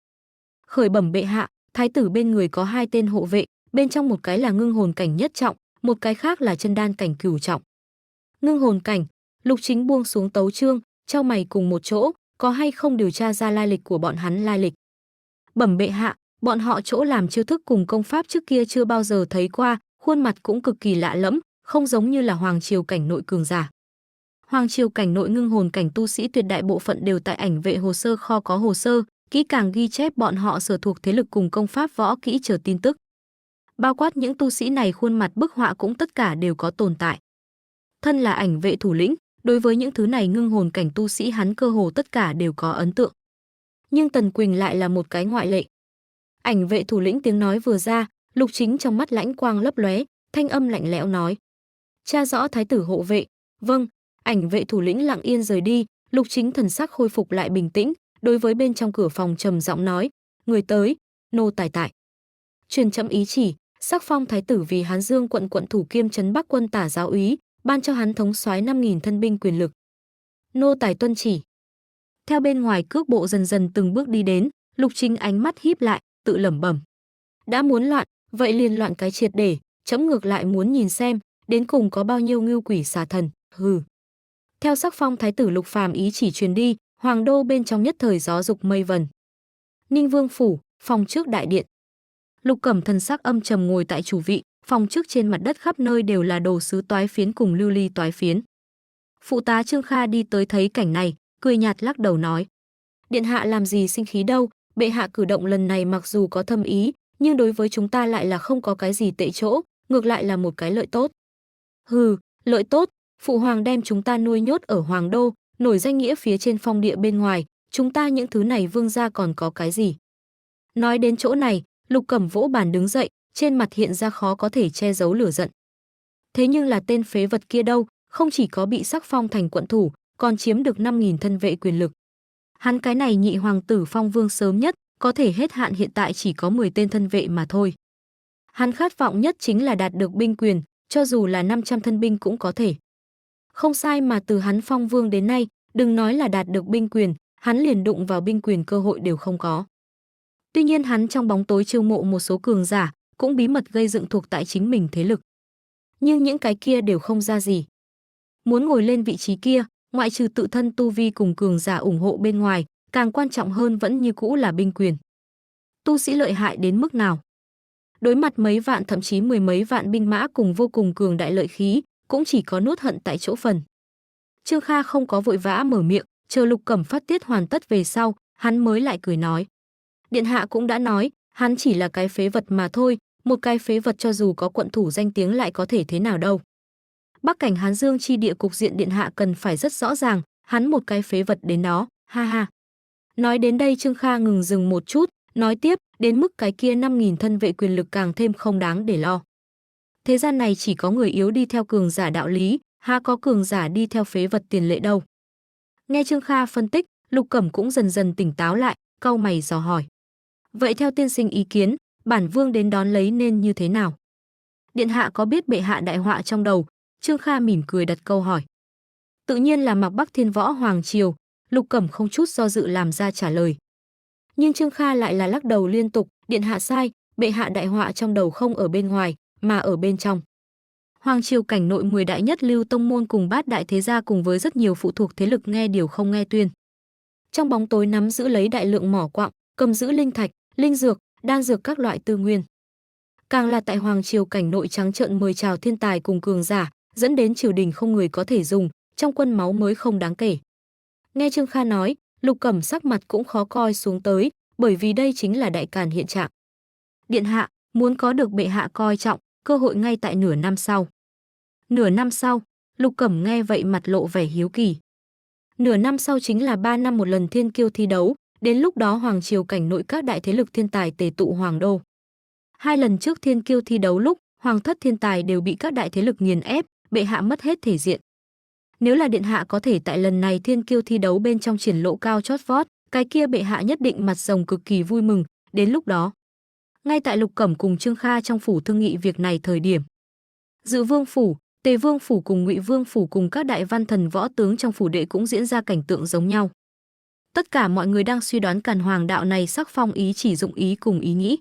"Khởi bẩm bệ hạ, thái tử bên người có hai tên hộ vệ, bên trong một cái là ngưng hồn cảnh nhất trọng, một cái khác là chân đan cảnh cửu trọng." Ngưng hồn cảnh, Lục Chính buông xuống tấu chương, chau mày cùng một chỗ, có hay không điều tra ra lai lịch của bọn hắn lai lịch. "Bẩm bệ hạ, bọn họ chỗ làm chiêu thức cùng công pháp trước kia chưa bao giờ thấy qua, khuôn mặt cũng cực kỳ lạ lẫm, không giống như là hoàng triều cảnh nội cường giả." Hoàng triều cảnh nội ngưng hồn cảnh tu sĩ tuyệt đại bộ phận đều tại ảnh vệ hồ sơ kho có hồ sơ, kỹ càng ghi chép bọn họ sở thuộc thế lực cùng công pháp võ kỹ chờ tin tức. Bao quát những tu sĩ này khuôn mặt bức họa cũng tất cả đều có tồn tại. Thân là ảnh vệ thủ lĩnh, đối với những thứ này ngưng hồn cảnh tu sĩ hắn cơ hồ tất cả đều có ấn tượng. Nhưng Tần Quỳnh lại là một cái ngoại lệ. Ảnh vệ thủ lĩnh tiếng nói vừa ra, Lục Chính trong mắt lãnh quang lấp lóe, thanh âm lạnh lẽo nói: "Tra rõ thái tử hộ vệ." "Vâng." Ảnh vệ thủ lĩnh lặng yên rời đi, Lục Chính thần sắc khôi phục lại bình tĩnh, đối với bên trong cửa phòng trầm giọng nói: "Người tới, nô tài tại." "Truyền chậm ý chỉ, sắc phong thái tử vì Hán Dương quận quận thủ kiêm trấn Bắc quân tả giáo úy, ban cho hắn thống soái 5.000 thân binh quyền lực." "Nô tài tuân chỉ." Theo bên ngoài cước bộ dần dần từng bước đi đến, Lục Chính ánh mắt híp lại, tự lẩm bẩm: "Đã muốn loạn, vậy liền loạn cái triệt để, trẫm ngược lại muốn nhìn xem, đến cùng có bao nhiêu ngưu quỷ xà thần." Hừ. Theo sắc phong thái tử Lục Phàm ý chỉ truyền đi, hoàng đô bên trong nhất thời gió dục mây vần. Ninh Vương phủ, phòng trước đại điện. Lục Cẩm thần sắc âm trầm ngồi tại chủ vị, phòng trước trên mặt đất khắp nơi đều là đồ sứ toái phiến cùng lưu ly toái phiến. Phụ tá Trương Kha đi tới thấy cảnh này, cười nhạt lắc đầu nói: "Điện hạ làm gì sinh khí đâu, bệ hạ cử động lần này mặc dù có thâm ý, nhưng đối với chúng ta lại là không có cái gì tệ chỗ, ngược lại là một cái lợi tốt." Hừ, lợi tốt, phụ hoàng đem chúng ta nuôi nhốt ở Hoàng Đô, nổi danh nghĩa phía trên phong địa bên ngoài, chúng ta những thứ này vương gia còn có cái gì? Nói đến chỗ này, Lục Cẩm vỗ bàn đứng dậy, trên mặt hiện ra khó có thể che giấu lửa giận. Thế nhưng là tên phế vật kia đâu, không chỉ có bị sắc phong thành quận thủ, còn chiếm được 5.000 thân vệ quyền lực. Hắn cái này nhị hoàng tử phong vương sớm nhất, có thể hết hạn hiện tại chỉ có 10 tên thân vệ mà thôi. Hắn khát vọng nhất chính là đạt được binh quyền, cho dù là 500 thân binh cũng có thể. Không sai, mà từ hắn phong vương đến nay, đừng nói là đạt được binh quyền, hắn liền đụng vào binh quyền cơ hội đều không có. Tuy nhiên hắn trong bóng tối chiêu mộ một số cường giả, cũng bí mật gây dựng thuộc tại chính mình thế lực. Nhưng những cái kia đều không ra gì. Muốn ngồi lên vị trí kia, ngoại trừ tự thân tu vi cùng cường giả ủng hộ bên ngoài, càng quan trọng hơn vẫn như cũ là binh quyền. Tu sĩ lợi hại đến mức nào? Đối mặt mấy vạn thậm chí mười mấy vạn binh mã cùng vô cùng cường đại lợi khí, cũng chỉ có nuốt hận tại chỗ phần. Trương Kha không có vội vã mở miệng, chờ Lục Cẩm phát tiết hoàn tất về sau, hắn mới lại cười nói. Điện hạ cũng đã nói, hắn chỉ là cái phế vật mà thôi, một cái phế vật cho dù có quận thủ danh tiếng lại có thể thế nào đâu. Bắc cảnh Hán Dương chi địa cục diện điện hạ cần phải rất rõ ràng, hắn một cái phế vật đến đó, ha ha. Nói đến đây Trương Kha ngừng dừng một chút, nói tiếp, đến mức cái kia 5.000 thân vệ quyền lực càng thêm không đáng để lo. Thế gian này chỉ có người yếu đi theo cường giả đạo lý, há có cường giả đi theo phế vật tiền lệ đâu. Nghe Trương Kha phân tích, Lục Cẩm cũng dần dần tỉnh táo lại, cau mày dò hỏi. Vậy theo tiên sinh ý kiến, bản vương đến đón lấy nên như thế nào? Điện hạ có biết bệ hạ đại họa trong đầu? Trương Kha mỉm cười đặt câu hỏi. Tự nhiên là mặc Bắc Thiên Võ Hoàng Triều, Lục Cẩm không chút do dự làm ra trả lời. Nhưng Trương Kha lại là lắc đầu liên tục, điện hạ sai, bệ hạ đại họa trong đầu không ở bên ngoài, mà ở bên trong. Hoàng triều cảnh nội 10 đại nhất lưu tông môn cùng bát đại thế gia cùng với rất nhiều phụ thuộc thế lực nghe điều không nghe tuyên. Trong bóng tối nắm giữ lấy đại lượng mỏ quặng, cầm giữ linh thạch, linh dược, đan dược các loại tư nguyên. Càng là tại hoàng triều cảnh nội trắng trợn mời chào thiên tài cùng cường giả, dẫn đến triều đình không người có thể dùng, trong quân máu mới không đáng kể. Nghe Trương Kha nói, Lục Cẩm sắc mặt cũng khó coi xuống tới, bởi vì đây chính là đại càn hiện trạng. Điện hạ, muốn có được bệ hạ coi trọng, cơ hội ngay tại nửa năm sau. Nửa năm sau, Lục Cẩm nghe vậy mặt lộ vẻ hiếu kỳ. Nửa năm sau chính là 3 năm một lần thiên kiêu thi đấu, đến lúc đó hoàng triều cảnh nội các đại thế lực thiên tài tề tụ Hoàng Đô. 2 lần trước thiên kiêu thi đấu lúc, hoàng thất thiên tài đều bị các đại thế lực nghiền ép, bệ hạ mất hết thể diện. Nếu là điện hạ có thể tại lần này thiên kiêu thi đấu bên trong triển lộ cao chót vót, cái kia bệ hạ nhất định mặt rồng cực kỳ vui mừng, đến lúc đó. Ngay tại Lục Cẩm cùng Trương Kha trong phủ thương nghị việc này thời điểm, Dự Vương phủ, Tề Vương phủ cùng Ngụy Vương phủ cùng các đại văn thần võ tướng trong phủ đệ cũng diễn ra cảnh tượng giống nhau. Tất cả mọi người đang suy đoán Càn Hoàng đạo này sắc phong ý chỉ dụng ý cùng ý nghĩ.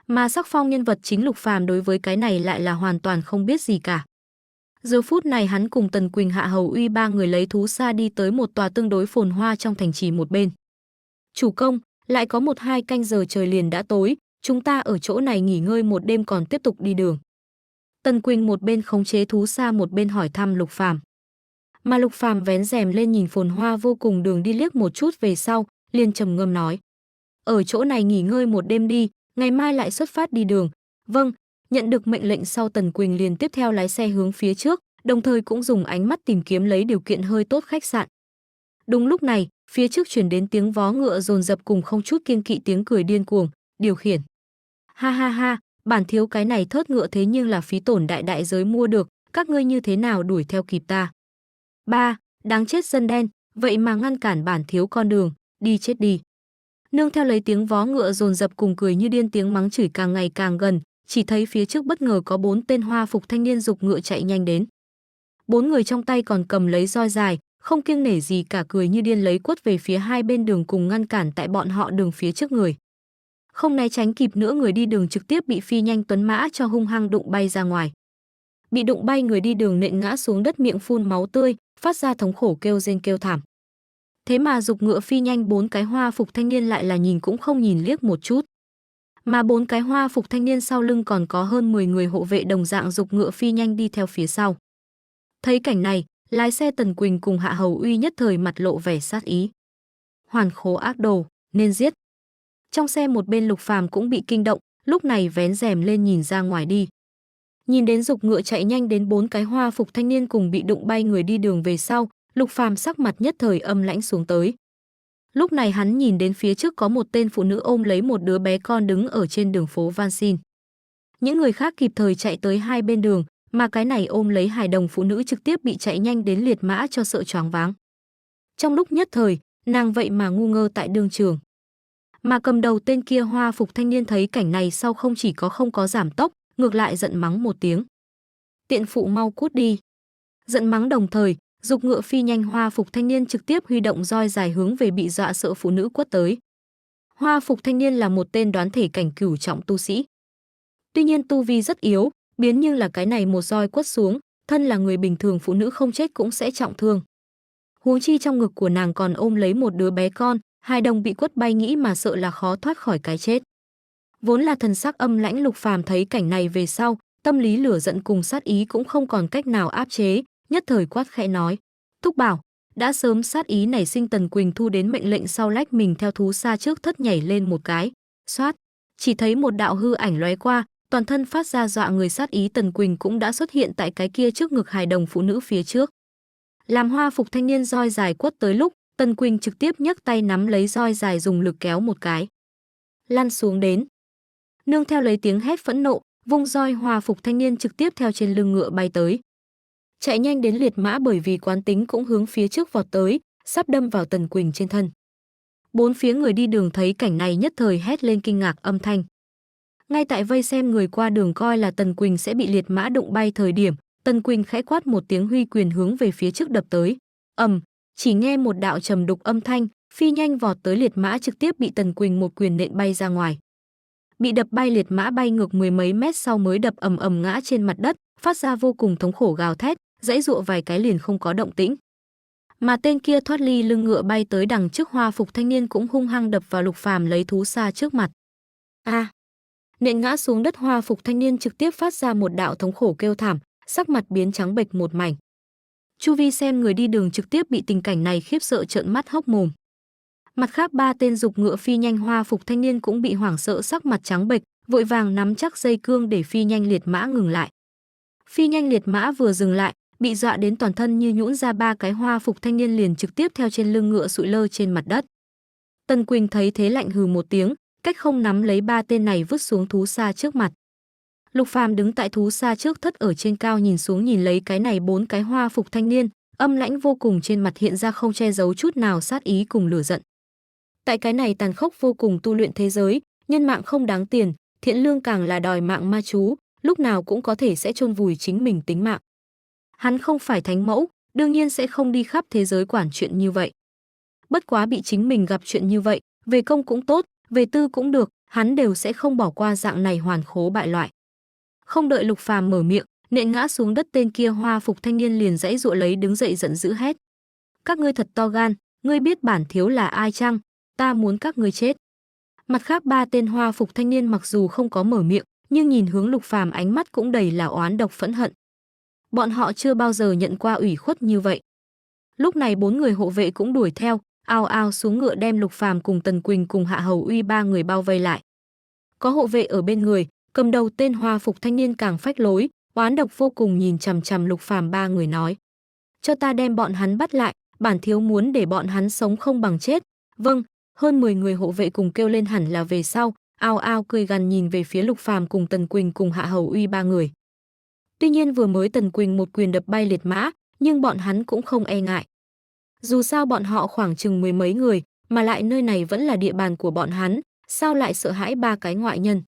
Mà sắc phong nhân vật chính Lục Phàm đối với cái này lại là hoàn toàn không biết gì cả. Giờ phút này hắn cùng Tần Quỳnh Hạ Hầu Uy ba người lấy thú xa đi tới một tòa tương đối phồn hoa trong thành trì một bên. Chủ công, lại có 1-2 canh giờ trời liền đã tối, chúng ta ở chỗ này nghỉ ngơi một đêm còn tiếp tục đi đường. Tần Quỳnh một bên khống chế thú xa một bên hỏi thăm Lục Phàm. Mà Lục Phàm vén rèm lên nhìn phồn hoa vô cùng đường đi liếc một chút về sau, liền trầm ngâm nói. Ở chỗ này nghỉ ngơi một đêm đi, ngày mai lại xuất phát đi đường. Vâng, nhận được mệnh lệnh sau Tần Quỳnh liền tiếp theo lái xe hướng phía trước, đồng thời cũng dùng ánh mắt tìm kiếm lấy điều kiện hơi tốt khách sạn. Đúng lúc này, phía trước truyền đến tiếng vó ngựa dồn dập cùng không chút kiêng kỵ tiếng cười điên cuồng, điều khiển. Ha ha ha, bản thiếu cái này thớt ngựa thế nhưng là phí tổn đại đại giới mua được, các ngươi như thế nào đuổi theo kịp ta? Ba, đáng chết dân đen, vậy mà ngăn cản bản thiếu con đường, đi chết đi. Nương theo lấy tiếng vó ngựa dồn dập cùng cười như điên tiếng mắng chửi càng ngày càng gần, chỉ thấy phía trước bất ngờ có 4 tên hoa phục thanh niên giục ngựa chạy nhanh đến. 4 người trong tay còn cầm lấy roi dài, không kiêng nể gì cả cười như điên lấy quất về phía hai bên đường cùng ngăn cản tại bọn họ đường phía trước người. Không né tránh kịp nữa người đi đường trực tiếp bị phi nhanh tuấn mã cho hung hăng đụng bay ra ngoài. Bị đụng bay người đi đường nện ngã xuống đất miệng phun máu tươi, phát ra thống khổ kêu rên kêu thảm. Thế mà giục ngựa phi nhanh 4 cái hoa phục thanh niên lại là nhìn cũng không nhìn liếc một chút. Mà 4 cái hoa phục thanh niên sau lưng còn có hơn 10 người hộ vệ đồng dạng giục ngựa phi nhanh đi theo phía sau. Thấy cảnh này, lái xe Tần Quỳnh cùng Hạ Hầu Uy nhất thời mặt lộ vẻ sát ý. Hoàn khố ác đồ, nên giết. Trong xe một bên Lục Phàm cũng bị kinh động, lúc này vén rèm lên nhìn ra ngoài đi. Nhìn đến dục ngựa chạy nhanh đến 4 cái hoa phục thanh niên cùng bị đụng bay người đi đường về sau, Lục Phàm sắc mặt nhất thời âm lãnh xuống tới. Lúc này hắn nhìn đến phía trước có một tên phụ nữ ôm lấy một đứa bé con đứng ở trên đường phố van xin. Những người khác kịp thời chạy tới hai bên đường, mà cái này ôm lấy hài đồng phụ nữ trực tiếp bị chạy nhanh đến liệt mã cho sợ choáng váng. Trong lúc nhất thời, nàng vậy mà ngu ngơ tại đường trường. Mà cầm đầu tên kia hoa phục thanh niên thấy cảnh này sau không chỉ có không có giảm tốc, ngược lại giận mắng một tiếng. Tiện phụ mau cút đi. Giận mắng đồng thời, dục ngựa phi nhanh hoa phục thanh niên trực tiếp huy động roi dài hướng về bị dọa sợ phụ nữ quất tới. Hoa phục thanh niên là một tên đoán thể cảnh cửu trọng tu sĩ. Tuy nhiên tu vi rất yếu, biến như là cái này một roi quất xuống, thân là người bình thường phụ nữ không chết cũng sẽ trọng thương. Huống chi trong ngực của nàng còn ôm lấy một đứa bé con, hai đồng bị quất bay nghĩ mà sợ là khó thoát khỏi cái chết. Vốn là thần sắc âm lãnh Lục Phàm thấy cảnh này về sau, tâm lý lửa giận cùng sát ý cũng không còn cách nào áp chế, nhất thời quát khẽ nói: "Thúc bảo!" Đã sớm sát ý nảy sinh Tần Quỳnh thu đến mệnh lệnh sau lách mình theo thú xa trước thất nhảy lên một cái, xoát, chỉ thấy một đạo hư ảnh lóe qua, toàn thân phát ra dọa người sát ý Tần Quỳnh cũng đã xuất hiện tại cái kia trước ngực hài đồng phụ nữ phía trước. Làm hoa phục thanh niên roi dài quất tới lúc, Tần Quỳnh trực tiếp nhấc tay nắm lấy roi dài dùng lực kéo một cái. Lăn xuống đến. Nương theo lấy tiếng hét phẫn nộ, vung roi hoa phục thanh niên trực tiếp theo trên lưng ngựa bay tới. Chạy nhanh đến liệt mã bởi vì quán tính cũng hướng phía trước vọt tới, sắp đâm vào Tần Quỳnh trên thân. Bốn phía người đi đường thấy cảnh này nhất thời hét lên kinh ngạc âm thanh. Ngay tại vây xem người qua đường coi là Tần Quỳnh sẽ bị liệt mã đụng bay thời điểm, Tần Quỳnh khẽ quát một tiếng huy quyền hướng về phía trước đập tới. Chỉ nghe một đạo trầm đục âm thanh, phi nhanh vọt tới liệt mã trực tiếp bị Tần Quỳnh một quyền nện bay ra ngoài. Bị đập bay liệt mã bay ngược mười mấy mét sau mới đập ầm ầm ngã trên mặt đất, phát ra vô cùng thống khổ gào thét, giãy giụa vài cái liền không có động tĩnh. Mà tên kia thoát ly lưng ngựa bay tới đằng trước hoa phục thanh niên cũng hung hăng đập vào Lục Phàm lấy thú xa trước mặt. Nện ngã xuống đất hoa phục thanh niên trực tiếp phát ra một đạo thống khổ kêu thảm, sắc mặt biến trắng bệch một mảnh. Chu vi xem người đi đường trực tiếp bị tình cảnh này khiếp sợ trợn mắt hốc mồm. Mặt khác ba tên dục ngựa phi nhanh hoa phục thanh niên cũng bị hoảng sợ sắc mặt trắng bệch, vội vàng nắm chắc dây cương để phi nhanh liệt mã ngừng lại. Phi nhanh liệt mã vừa dừng lại, bị dọa đến toàn thân như nhũn ra ba cái hoa phục thanh niên liền trực tiếp theo trên lưng ngựa sụi lơ trên mặt đất. Tần Quỳnh thấy thế lạnh hừ một tiếng, cách không nắm lấy ba tên này vứt xuống thú xa trước mặt. Lục Phàm đứng tại thú xa trước thất ở trên cao nhìn xuống nhìn lấy cái này bốn cái hoa phục thanh niên, âm lãnh vô cùng trên mặt hiện ra không che giấu chút nào sát ý cùng lửa giận. Tại cái này tàn khốc vô cùng tu luyện thế giới, nhân mạng không đáng tiền, thiện lương càng là đòi mạng ma chú, lúc nào cũng có thể sẽ chôn vùi chính mình tính mạng. Hắn không phải thánh mẫu, đương nhiên sẽ không đi khắp thế giới quản chuyện như vậy. Bất quá bị chính mình gặp chuyện như vậy, về công cũng tốt, về tư cũng được, hắn đều sẽ không bỏ qua dạng này hoàn khố bại loại. Không đợi Lục Phàm mở miệng, nện ngã xuống đất tên kia hoa phục thanh niên liền giãy giụa lấy đứng dậy giận dữ hét: "Các ngươi thật to gan, ngươi biết bản thiếu là ai chăng? Ta muốn các ngươi chết." Mặt khác ba tên hoa phục thanh niên mặc dù không có mở miệng, nhưng nhìn hướng Lục Phàm ánh mắt cũng đầy là oán độc phẫn hận. Bọn họ chưa bao giờ nhận qua ủy khuất như vậy. Lúc này bốn người hộ vệ cũng đuổi theo, ào ào xuống ngựa đem Lục Phàm cùng Tần Quỳnh cùng Hạ Hầu Uy ba người bao vây lại. Có hộ vệ ở bên người, cầm đầu tên hoa phục thanh niên càng phách lối, oán độc vô cùng nhìn chằm chằm Lục Phàm ba người nói: "Cho ta đem bọn hắn bắt lại, bản thiếu muốn để bọn hắn sống không bằng chết." Vâng. Hơn 10 người hộ vệ cùng kêu lên hẳn là về sau, ao ao cười gằn nhìn về phía Lục Phàm cùng Tần Quỳnh cùng Hạ Hầu Uy ba người. Tuy nhiên vừa mới Tần Quỳnh một quyền đập bay liệt mã, nhưng bọn hắn cũng không e ngại. Dù sao bọn họ khoảng chừng mười mấy người, mà lại nơi này vẫn là địa bàn của bọn hắn, sao lại sợ hãi ba cái ngoại nhân.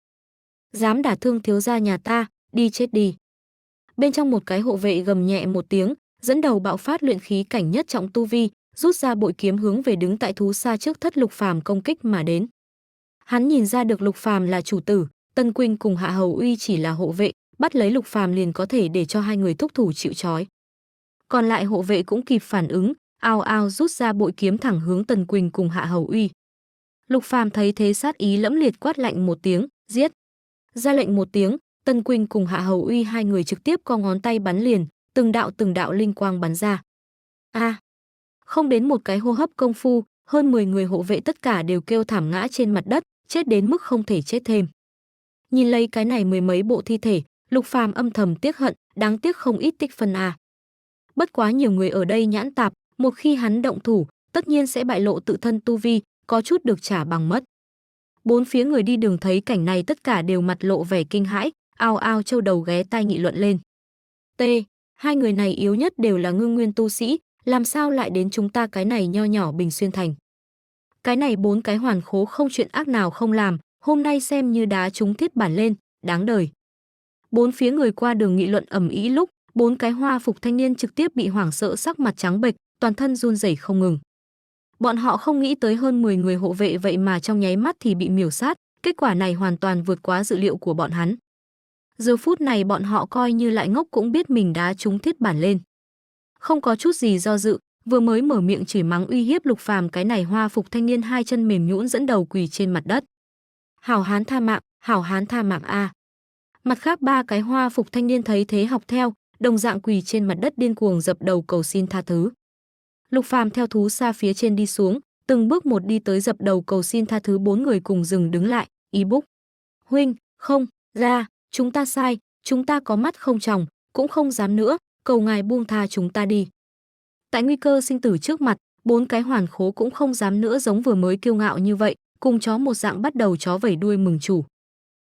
Dám đả thương thiếu gia nhà ta, đi chết đi. Bên trong một cái hộ vệ gầm nhẹ một tiếng, dẫn đầu bạo phát luyện khí cảnh nhất trọng tu vi, rút ra bội kiếm hướng về đứng tại thú xa trước thất Lục Phàm công kích mà đến. Hắn nhìn ra được Lục Phàm là chủ tử, Tần Quỳnh cùng Hạ Hầu Uy chỉ là hộ vệ, bắt lấy Lục Phàm liền có thể để cho hai người thúc thủ chịu trói. Còn lại hộ vệ cũng kịp phản ứng, ao ao rút ra bội kiếm thẳng hướng Tần Quỳnh cùng Hạ Hầu Uy. Lục Phàm thấy thế sát ý lẫm liệt quát lạnh một tiếng, giết. Ra lệnh một tiếng, Tần Quỳnh cùng Hạ Hầu Uy hai người trực tiếp co ngón tay bắn liền, từng đạo linh quang bắn ra. Không đến một cái hô hấp công phu, hơn 10 người hộ vệ tất cả đều kêu thảm ngã trên mặt đất, chết đến mức không thể chết thêm. Nhìn lấy cái này mười mấy bộ thi thể, Lục Phàm âm thầm tiếc hận, đáng tiếc không ít tích phân à. Bất quá nhiều người ở đây nhãn tạp, một khi hắn động thủ, tất nhiên sẽ bại lộ tự thân tu vi, có chút được trả bằng mất. Bốn phía người đi đường thấy cảnh này tất cả đều mặt lộ vẻ kinh hãi, ao ao châu đầu ghé tai nghị luận lên. T, hai người này yếu nhất đều là ngưng nguyên tu sĩ, làm sao lại đến chúng ta cái này nho nhỏ Bình Xuyên thành. Cái này bốn cái hoàn khố không chuyện ác nào không làm, hôm nay xem như đá trúng thiết bản lên, đáng đời. Bốn phía người qua đường nghị luận ầm ĩ lúc, bốn cái hoa phục thanh niên trực tiếp bị hoảng sợ sắc mặt trắng bệch, toàn thân run rẩy không ngừng. Bọn họ không nghĩ tới hơn 10 người hộ vệ vậy mà trong nháy mắt thì bị miểu sát, kết quả này hoàn toàn vượt quá dự liệu của bọn hắn. Giờ phút này bọn họ coi như lại ngốc cũng biết mình đá trúng thiết bản lên. Không có chút gì do dự, vừa mới mở miệng chửi mắng uy hiếp Lục Phàm cái này hoa phục thanh niên hai chân mềm nhũn dẫn đầu quỳ trên mặt đất. Hảo hán tha mạng, hảo hán tha mạng a. Mặt khác ba cái hoa phục thanh niên thấy thế học theo, đồng dạng quỳ trên mặt đất điên cuồng dập đầu cầu xin tha thứ. Lục Phàm theo thú xa phía trên đi xuống, từng bước một đi tới dập đầu cầu xin tha thứ. Bốn người cùng dừng đứng lại, ý búc. Huynh, không, ra, chúng ta sai, chúng ta có mắt không tròng, cũng không dám nữa, cầu ngài buông tha chúng ta đi. Tại nguy cơ sinh tử trước mặt, bốn cái hoàn khố cũng không dám nữa giống vừa mới kiêu ngạo như vậy, cùng chó một dạng bắt đầu chó vẩy đuôi mừng chủ.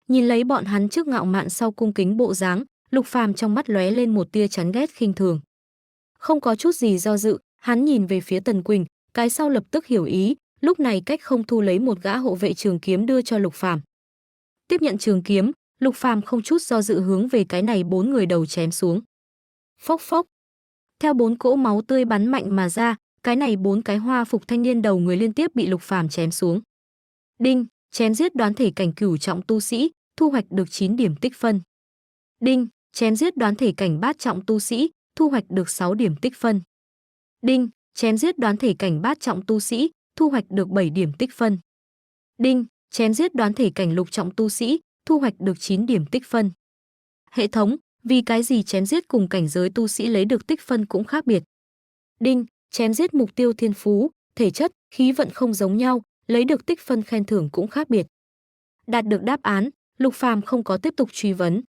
Nhìn lấy bọn hắn trước ngạo mạn sau cung kính bộ dáng, Lục Phàm trong mắt lóe lên một tia chán ghét khinh thường. Không có chút gì do dự, hắn nhìn về phía Tần Quỳnh, cái sau lập tức hiểu ý, lúc này cách không thu lấy một gã hộ vệ trường kiếm đưa cho Lục Phàm. Tiếp nhận trường kiếm, Lục Phàm không chút do dự hướng về cái này bốn người đầu chém xuống. Phốc phốc. Theo bốn cỗ máu tươi bắn mạnh mà ra, cái này bốn cái hoa phục thanh niên đầu người liên tiếp bị Lục Phàm chém xuống. Đinh, chém giết đoán thể cảnh cửu trọng tu sĩ, thu hoạch được 9 điểm tích phân. Đinh, chém giết đoán thể cảnh bát trọng tu sĩ, thu hoạch được 6 điểm tích phân. Đinh, chém giết đoán thể cảnh bát trọng tu sĩ, thu hoạch được 7 điểm tích phân. Đinh, chém giết đoán thể cảnh lục trọng tu sĩ, thu hoạch được 9 điểm tích phân. Hệ thống, vì cái gì chém giết cùng cảnh giới tu sĩ lấy được tích phân cũng khác biệt? Đinh, chém giết mục tiêu thiên phú, thể chất, khí vận không giống nhau, lấy được tích phân khen thưởng cũng khác biệt. Đạt được đáp án, Lục Phàm không có tiếp tục truy vấn.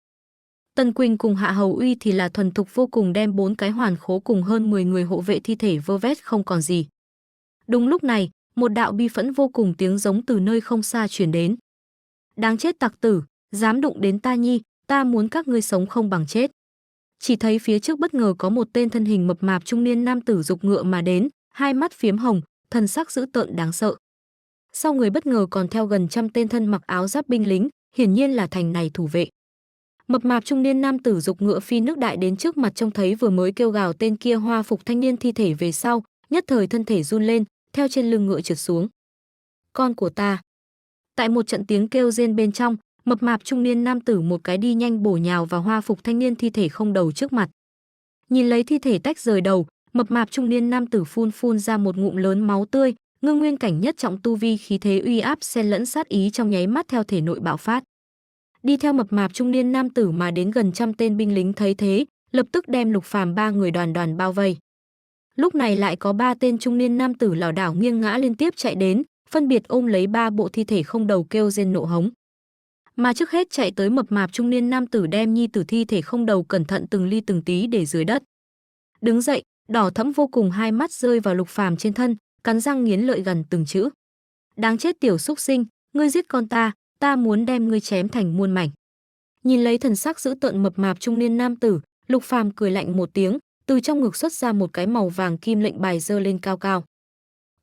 Tần Quỳnh cùng Hạ Hầu Uy thì là thuần thục vô cùng, đem bốn cái hoàn khố cùng hơn 10 người hộ vệ thi thể vơ vét không còn gì. Đúng lúc này, một đạo bi phẫn vô cùng tiếng giống từ nơi không xa truyền đến. Đáng chết tặc tử, dám đụng đến ta nhi, ta muốn các ngươi sống không bằng chết. Chỉ thấy phía trước bất ngờ có một tên thân hình mập mạp trung niên nam tử dục ngựa mà đến, hai mắt phiếm hồng, thần sắc dữ tợn đáng sợ. Sau người bất ngờ còn theo gần trăm tên thân mặc áo giáp binh lính, hiển nhiên là thành này thủ vệ. Mập mạp trung niên nam tử dục ngựa phi nước đại đến trước mặt, trông thấy vừa mới kêu gào tên kia hoa phục thanh niên thi thể về sau, nhất thời thân thể run lên, theo trên lưng ngựa trượt xuống. Con của ta. Tại một trận tiếng kêu rên bên trong, mập mạp trung niên nam tử một cái đi nhanh bổ nhào vào hoa phục thanh niên thi thể không đầu trước mặt. Nhìn lấy thi thể tách rời đầu, mập mạp trung niên nam tử phun ra một ngụm lớn máu tươi, ngưng nguyên cảnh nhất trọng tu vi, khí thế uy áp xen lẫn sát ý trong nháy mắt theo thể nội bạo phát. Đi theo mập mạp trung niên nam tử mà đến gần trăm tên binh lính thấy thế, lập tức đem Lục Phàm ba người đoàn đoàn bao vây. Lúc này lại có ba tên trung niên nam tử lảo đảo nghiêng ngã liên tiếp chạy đến, phân biệt ôm lấy ba bộ thi thể không đầu kêu rên nộ hống. Mà trước hết chạy tới mập mạp trung niên nam tử đem nhi tử thi thể không đầu cẩn thận từng ly từng tí để dưới đất. Đứng dậy, đỏ thẫm vô cùng hai mắt rơi vào Lục Phàm trên thân, cắn răng nghiến lợi gần từng chữ. Đáng chết tiểu xúc sinh, ngươi giết con ta muốn đem ngươi chém thành muôn mảnh. Nhìn lấy thần sắc dữ tợn mập mạp trung niên nam tử, Lục Phàm cười lạnh một tiếng, từ trong ngực xuất ra một cái màu vàng kim lệnh bài giơ lên cao cao.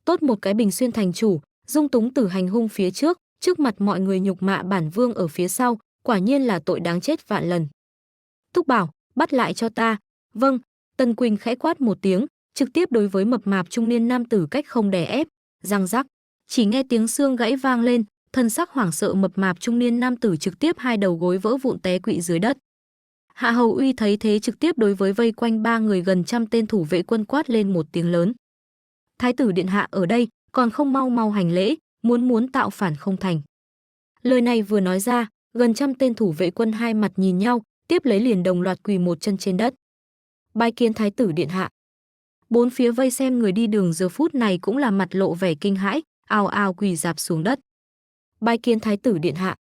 Tốt một cái Bình Xuyên thành chủ, dung túng tử hành hung phía trước mặt mọi người nhục mạ bản vương ở phía sau, quả nhiên là tội đáng chết vạn lần. Thúc Bảo, bắt lại cho ta. Vâng. Tần Quỳnh khẽ quát một tiếng, trực tiếp đối với mập mạp trung niên nam tử cách không đè ép, răng rắc. Chỉ nghe tiếng xương gãy vang lên, thân sắc hoảng sợ mập mạp trung niên nam tử trực tiếp hai đầu gối vỡ vụn té quỵ dưới đất. Hạ Hầu Uy thấy thế trực tiếp đối với vây quanh ba người gần trăm tên thủ vệ quân quát lên một tiếng lớn. Thái tử điện hạ ở đây, còn không mau mau hành lễ, muốn tạo phản không thành. Lời này vừa nói ra, gần trăm tên thủ vệ quân hai mặt nhìn nhau, tiếp lấy liền đồng loạt quỳ một chân trên đất. Bái kiến thái tử điện hạ. Bốn phía vây xem người đi đường giờ phút này cũng là mặt lộ vẻ kinh hãi, ào ào quỳ rạp xuống đất. Bái kiến thái tử điện hạ.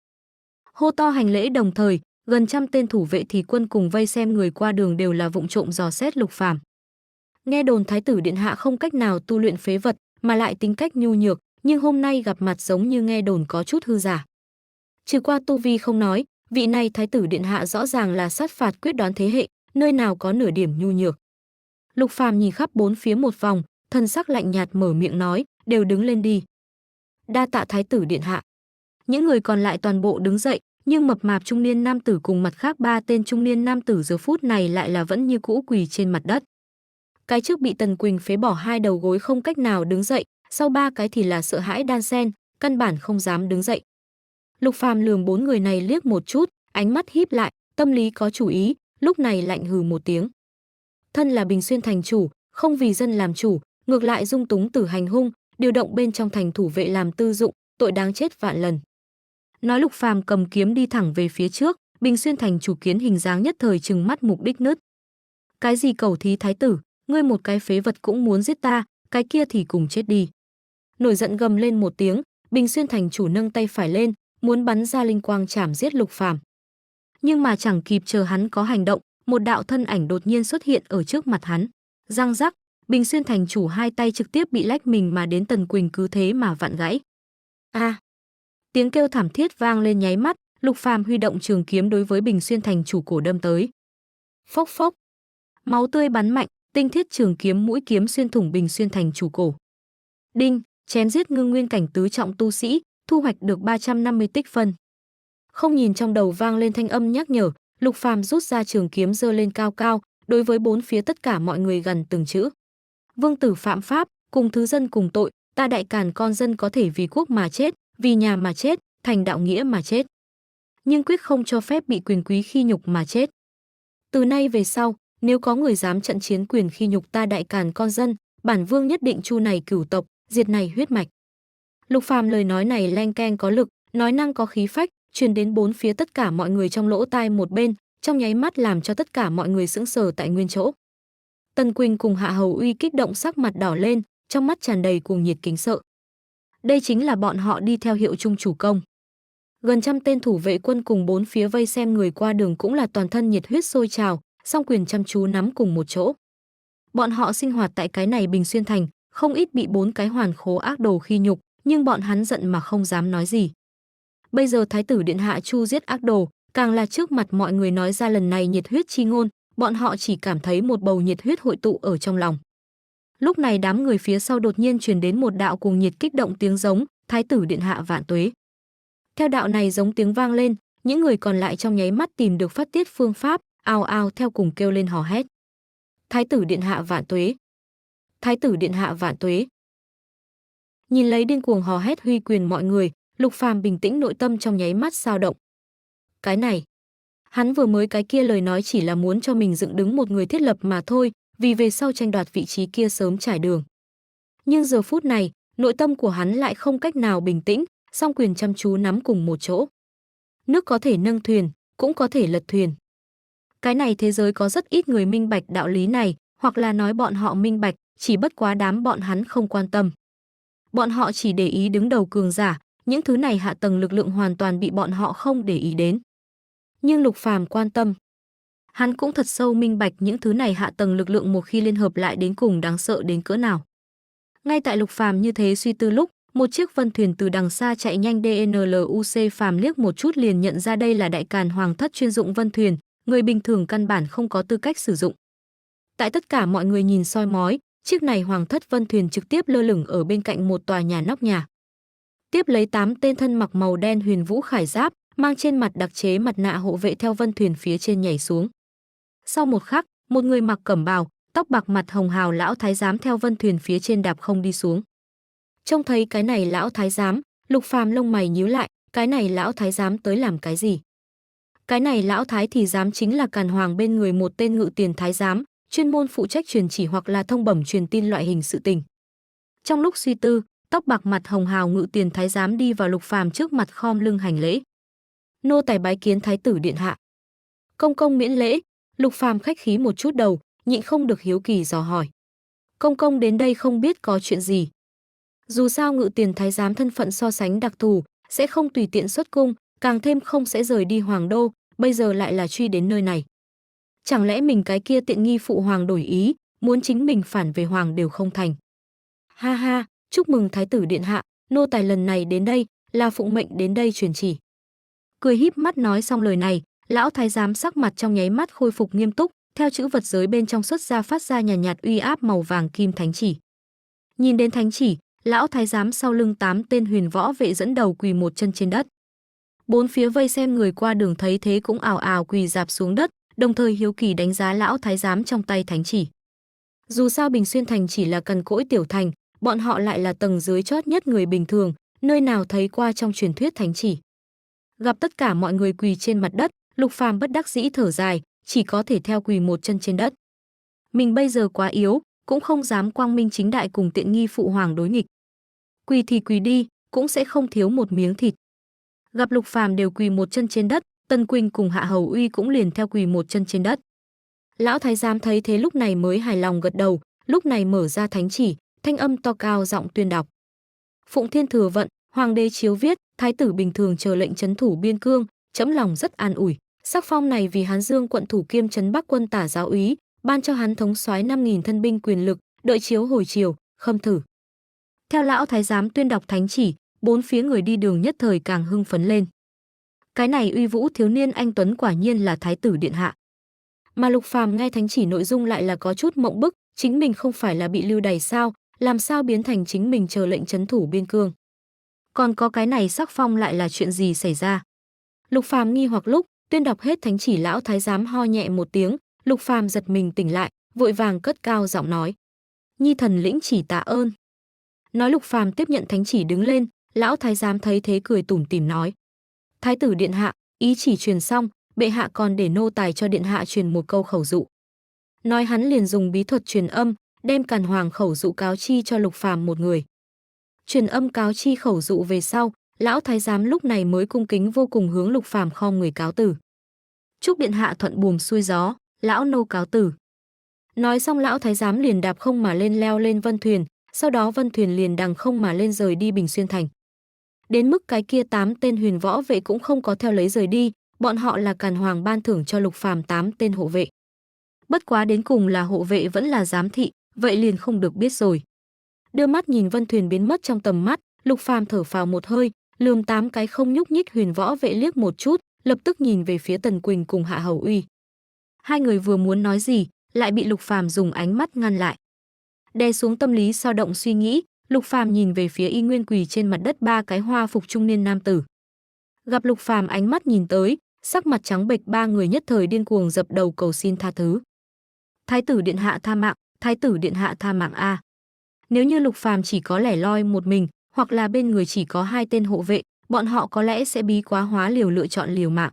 Hô to hành lễ đồng thời, Gần trăm tên thủ vệ thì quân cùng vây xem người qua đường đều là vụng trộm dò xét Lục Phàm. Nghe đồn thái tử điện hạ không cách nào tu luyện phế vật mà lại tính cách nhu nhược, nhưng hôm nay gặp mặt giống như nghe đồn có chút hư giả. Trừ qua tu vi không nói, vị này thái tử điện hạ rõ ràng là sát phạt quyết đoán thế hệ, nơi nào có nửa điểm nhu nhược. Lục Phàm nhìn khắp bốn phía một vòng, thần sắc lạnh nhạt mở miệng nói, đều đứng lên đi. Đa tạ thái tử điện hạ. Những người còn lại toàn bộ đứng dậy, nhưng mập mạp trung niên nam tử cùng mặt khác ba tên trung niên nam tử giờ phút này lại là vẫn như cũ quỳ trên mặt đất. Cái trước bị Tần Quỳnh phế bỏ hai đầu gối không cách nào đứng dậy, sau ba cái thì là sợ hãi đan sen, căn bản không dám đứng dậy. Lục Phàm lườm bốn người này liếc một chút, ánh mắt híp lại, tâm lý có chủ ý, lúc này lạnh hừ một tiếng. Thân là Bình Xuyên thành chủ, không vì dân làm chủ, ngược lại dung túng tử hành hung, điều động bên trong thành thủ vệ làm tư dụng, tội đáng chết vạn lần. Nói Lục Phàm cầm kiếm đi thẳng về phía trước, Bình Xuyên thành chủ kiến hình dáng nhất thời trừng mắt mục đích nứt. Cái gì cầu thí thái tử, ngươi một cái phế vật cũng muốn giết ta, cái kia thì cùng chết đi. Nổi giận gầm lên một tiếng, Bình Xuyên thành chủ nâng tay phải lên, muốn bắn ra linh quang chảm giết Lục Phàm. Nhưng mà chẳng kịp chờ hắn có hành động, một đạo thân ảnh đột nhiên xuất hiện ở trước mặt hắn. Răng rắc, Bình Xuyên thành chủ hai tay trực tiếp bị lách mình mà đến Tần Quỳnh cứ thế mà vặn gãy. A! Tiếng kêu thảm thiết vang lên nháy mắt, Lục Phàm huy động trường kiếm đối với Bình Xuyên thành chủ cổ đâm tới. Phốc phốc! Máu tươi bắn mạnh, tinh thiết trường kiếm mũi kiếm xuyên thủng Bình Xuyên thành chủ cổ. Đinh! Chém giết ngưng nguyên cảnh tứ trọng tu sĩ, thu hoạch được 350 tích phân. Không nhìn trong đầu vang lên thanh âm nhắc nhở, Lục Phàm rút ra trường kiếm giơ lên cao cao, đối với bốn phía tất cả mọi người gần từng chữ. Vương tử phạm pháp, cùng thứ dân cùng tội, ta đại càn con dân có thể vì quốc mà chết, vì nhà mà chết, thành đạo nghĩa mà chết. Nhưng quyết không cho phép bị quyền quý khi nhục mà chết. Từ nay về sau, nếu có người dám trận chiến quyền khi nhục ta đại càn con dân, bản vương nhất định chu này cửu tộc, diệt này huyết mạch. Lục Phàm lời nói này leng keng có lực, nói năng có khí phách, truyền đến bốn phía tất cả mọi người trong lỗ tai một bên, trong nháy mắt làm cho tất cả mọi người sững sờ tại nguyên chỗ. Tần Quỳnh cùng Hạ Hầu Uy kích động sắc mặt đỏ lên, trong mắt tràn đầy cuồng nhiệt kính sợ. Đây chính là bọn họ đi theo hiệu trung chủ công. Gần trăm tên thủ vệ quân cùng bốn phía vây xem người qua đường cũng là toàn thân nhiệt huyết sôi trào, song quyền chăm chú nắm cùng một chỗ. Bọn họ sinh hoạt tại cái này Bình Xuyên thành, không ít bị bốn cái hoàn khố ác đồ khi nhục, nhưng bọn hắn giận mà không dám nói gì. Bây giờ thái tử điện hạ chu giết ác đồ, càng là trước mặt mọi người nói ra lần này nhiệt huyết chi ngôn, bọn họ chỉ cảm thấy một bầu nhiệt huyết hội tụ ở trong lòng. Lúc này đám người phía sau đột nhiên truyền đến một đạo cuồng nhiệt kích động tiếng giống, thái tử điện hạ vạn tuế. Theo đạo này giống tiếng vang lên, những người còn lại trong nháy mắt tìm được phát tiết phương pháp, ào ào theo cùng kêu lên hò hét. Thái tử điện hạ vạn tuế. Thái tử điện hạ vạn tuế. Nhìn lấy điên cuồng hò hét huy quyền mọi người, Lục Phàm bình tĩnh nội tâm trong nháy mắt dao động. Cái này, hắn vừa mới cái kia lời nói chỉ là muốn cho mình dựng đứng một người thiết lập mà thôi, vì về sau tranh đoạt vị trí kia sớm trải đường. Nhưng giờ phút này, nội tâm của hắn lại không cách nào bình tĩnh, song quyền chăm chú nắm cùng một chỗ. Nước có thể nâng thuyền, cũng có thể lật thuyền. Cái này thế giới có rất ít người minh bạch đạo lý này, hoặc là nói bọn họ minh bạch, chỉ bất quá đám bọn hắn không quan tâm. Bọn họ chỉ để ý đứng đầu cường giả, những thứ này hạ tầng lực lượng hoàn toàn bị bọn họ không để ý đến. Nhưng Lục Phàm quan tâm. Hắn cũng thật sâu minh bạch những thứ này hạ tầng lực lượng một khi liên hợp lại đến cùng đáng sợ đến cỡ nào. Ngay tại Lục Phàm như thế suy tư lúc, một chiếc vân thuyền từ đằng xa chạy nhanh DNLUC Phàm liếc một chút liền nhận ra đây là đại càn hoàng thất chuyên dụng vân thuyền, người bình thường căn bản không có tư cách sử dụng. Tại tất cả mọi người nhìn soi mói, chiếc này hoàng thất vân thuyền trực tiếp lơ lửng ở bên cạnh một tòa nhà nóc nhà. Tiếp lấy 8 tên thân mặc màu đen huyền vũ khải giáp, mang trên mặt đặc chế mặt nạ hộ vệ theo vân thuyền phía trên nhảy xuống. Sau một khắc, một người mặc cẩm bào, tóc bạc mặt hồng hào lão thái giám theo vân thuyền phía trên đạp không đi xuống. Trông thấy cái này lão thái giám, Lục Phàm lông mày nhíu lại, cái này lão thái giám tới làm cái gì? Cái này lão thái thì giám chính là càn hoàng bên người một tên ngự tiền thái giám, chuyên môn phụ trách truyền chỉ hoặc là thông bẩm truyền tin loại hình sự tình. Trong lúc suy tư, tóc bạc mặt hồng hào ngự tiền thái giám đi vào Lục Phàm trước mặt khom lưng hành lễ. Nô tài bái kiến thái tử điện hạ. Công công miễn lễ. Lục Phàm khách khí một chút đầu, nhịn không được hiếu kỳ dò hỏi. Công công đến đây không biết có chuyện gì. Dù sao ngự tiền thái giám thân phận so sánh đặc thù, sẽ không tùy tiện xuất cung, càng thêm không sẽ rời đi hoàng đô, bây giờ lại là truy đến nơi này. Chẳng lẽ mình cái kia tiện nghi phụ hoàng đổi ý, muốn chính mình phản về hoàng đều không thành. Ha ha, chúc mừng thái tử điện hạ, nô tài lần này đến đây là phụng mệnh đến đây truyền chỉ. Cười híp mắt nói xong lời này, lão thái giám sắc mặt trong nháy mắt khôi phục nghiêm túc, theo chữ vật giới bên trong xuất ra phát ra nhàn nhạt uy áp màu vàng kim thánh chỉ. Nhìn đến thánh chỉ, lão thái giám sau lưng 8 tên huyền võ vệ dẫn đầu quỳ một chân trên đất. Bốn phía vây xem người qua đường thấy thế cũng ào ào quỳ rạp xuống đất, đồng thời hiếu kỳ đánh giá lão thái giám trong tay thánh chỉ. Dù sao Bình Xuyên thành chỉ là cằn cỗi tiểu thành, bọn họ lại là tầng dưới chót nhất người bình thường, nơi nào thấy qua trong truyền thuyết thánh chỉ. Gặp tất cả mọi người quỳ trên mặt đất, Lục Phàm bất đắc dĩ thở dài, chỉ có thể theo quỳ một chân trên đất. Mình bây giờ quá yếu, cũng không dám quang minh chính đại cùng tiện nghi phụ hoàng đối nghịch. Quỳ thì quỳ đi, cũng sẽ không thiếu một miếng thịt. Gặp Lục Phàm đều quỳ một chân trên đất, Tân Quỳnh cùng Hạ Hầu Uy cũng liền theo quỳ một chân trên đất. Lão thái giám thấy thế lúc này mới hài lòng gật đầu, lúc này mở ra thánh chỉ, thanh âm to cao giọng tuyên đọc. Phụng Thiên Thừa vận, hoàng đế chiếu viết, thái tử bình thường chờ lệnh trấn thủ biên cương, trẫm lòng rất an ủi. Sắc phong này vì Hán Dương quận thủ kiêm trấn Bắc quân tả giáo úy, ban cho hắn thống soái 5.000 thân binh quyền lực, đợi chiếu hồi chiều, khâm thử. Theo lão thái giám tuyên đọc thánh chỉ, bốn phía người đi đường nhất thời càng hưng phấn lên. Cái này uy vũ thiếu niên anh tuấn quả nhiên là thái tử điện hạ. Mà Lục Phàm nghe thánh chỉ nội dung lại là có chút mộng bức, chính mình không phải là bị lưu đày sao, làm sao biến thành chính mình chờ lệnh trấn thủ biên cương. Còn có cái này sắc phong lại là chuyện gì xảy ra? Lục Phàm nghi hoặc lúc tuyên đọc hết thánh chỉ, lão thái giám ho nhẹ một tiếng, Lục Phàm giật mình tỉnh lại, vội vàng cất cao giọng nói: "Nhi thần lĩnh chỉ tạ ơn." Nói Lục Phàm tiếp nhận thánh chỉ đứng lên, lão thái giám thấy thế cười tủm tỉm nói: "Thái tử điện hạ, ý chỉ truyền xong, bệ hạ còn để nô tài cho điện hạ truyền một câu khẩu dụ." Nói hắn liền dùng bí thuật truyền âm, đem càn hoàng khẩu dụ cáo chi cho Lục Phàm một người. Truyền âm cáo chi khẩu dụ về sau, lão thái giám lúc này mới cung kính vô cùng hướng Lục Phàm khom người cáo tử. "Chúc điện hạ thuận buồm xuôi gió, lão nô cáo tử." Nói xong lão thái giám liền đạp không mà lên leo lên vân thuyền, sau đó vân thuyền liền đằng không mà lên rời đi Bình Xuyên thành. Đến mức cái kia 8 tên huyền võ vệ cũng không có theo lấy rời đi, bọn họ là càn hoàng ban thưởng cho Lục Phàm 8 tên hộ vệ. Bất quá đến cùng là hộ vệ vẫn là giám thị, vậy liền không được biết rồi. Đưa mắt nhìn vân thuyền biến mất trong tầm mắt, Lục Phàm thở phào một hơi, lườm 8 cái không nhúc nhích huyền võ vệ liếc một chút, lập tức nhìn về phía Tần Quỳnh cùng Hạ Hầu Uy. Hai người vừa muốn nói gì, lại bị Lục Phàm dùng ánh mắt ngăn lại. Đè xuống tâm lý dao động suy nghĩ, Lục Phàm nhìn về phía y nguyên quỳ trên mặt đất 3 cái hoa phục trung niên nam tử. Gặp Lục Phàm ánh mắt nhìn tới, sắc mặt trắng bệch 3 người nhất thời điên cuồng dập đầu cầu xin tha thứ. "Thái tử điện hạ tha mạng, thái tử điện hạ tha mạng a." Nếu như Lục Phàm chỉ có lẻ loi một mình, hoặc là bên người chỉ có 2 tên hộ vệ, bọn họ có lẽ sẽ bí quá hóa liều lựa chọn liều mạng.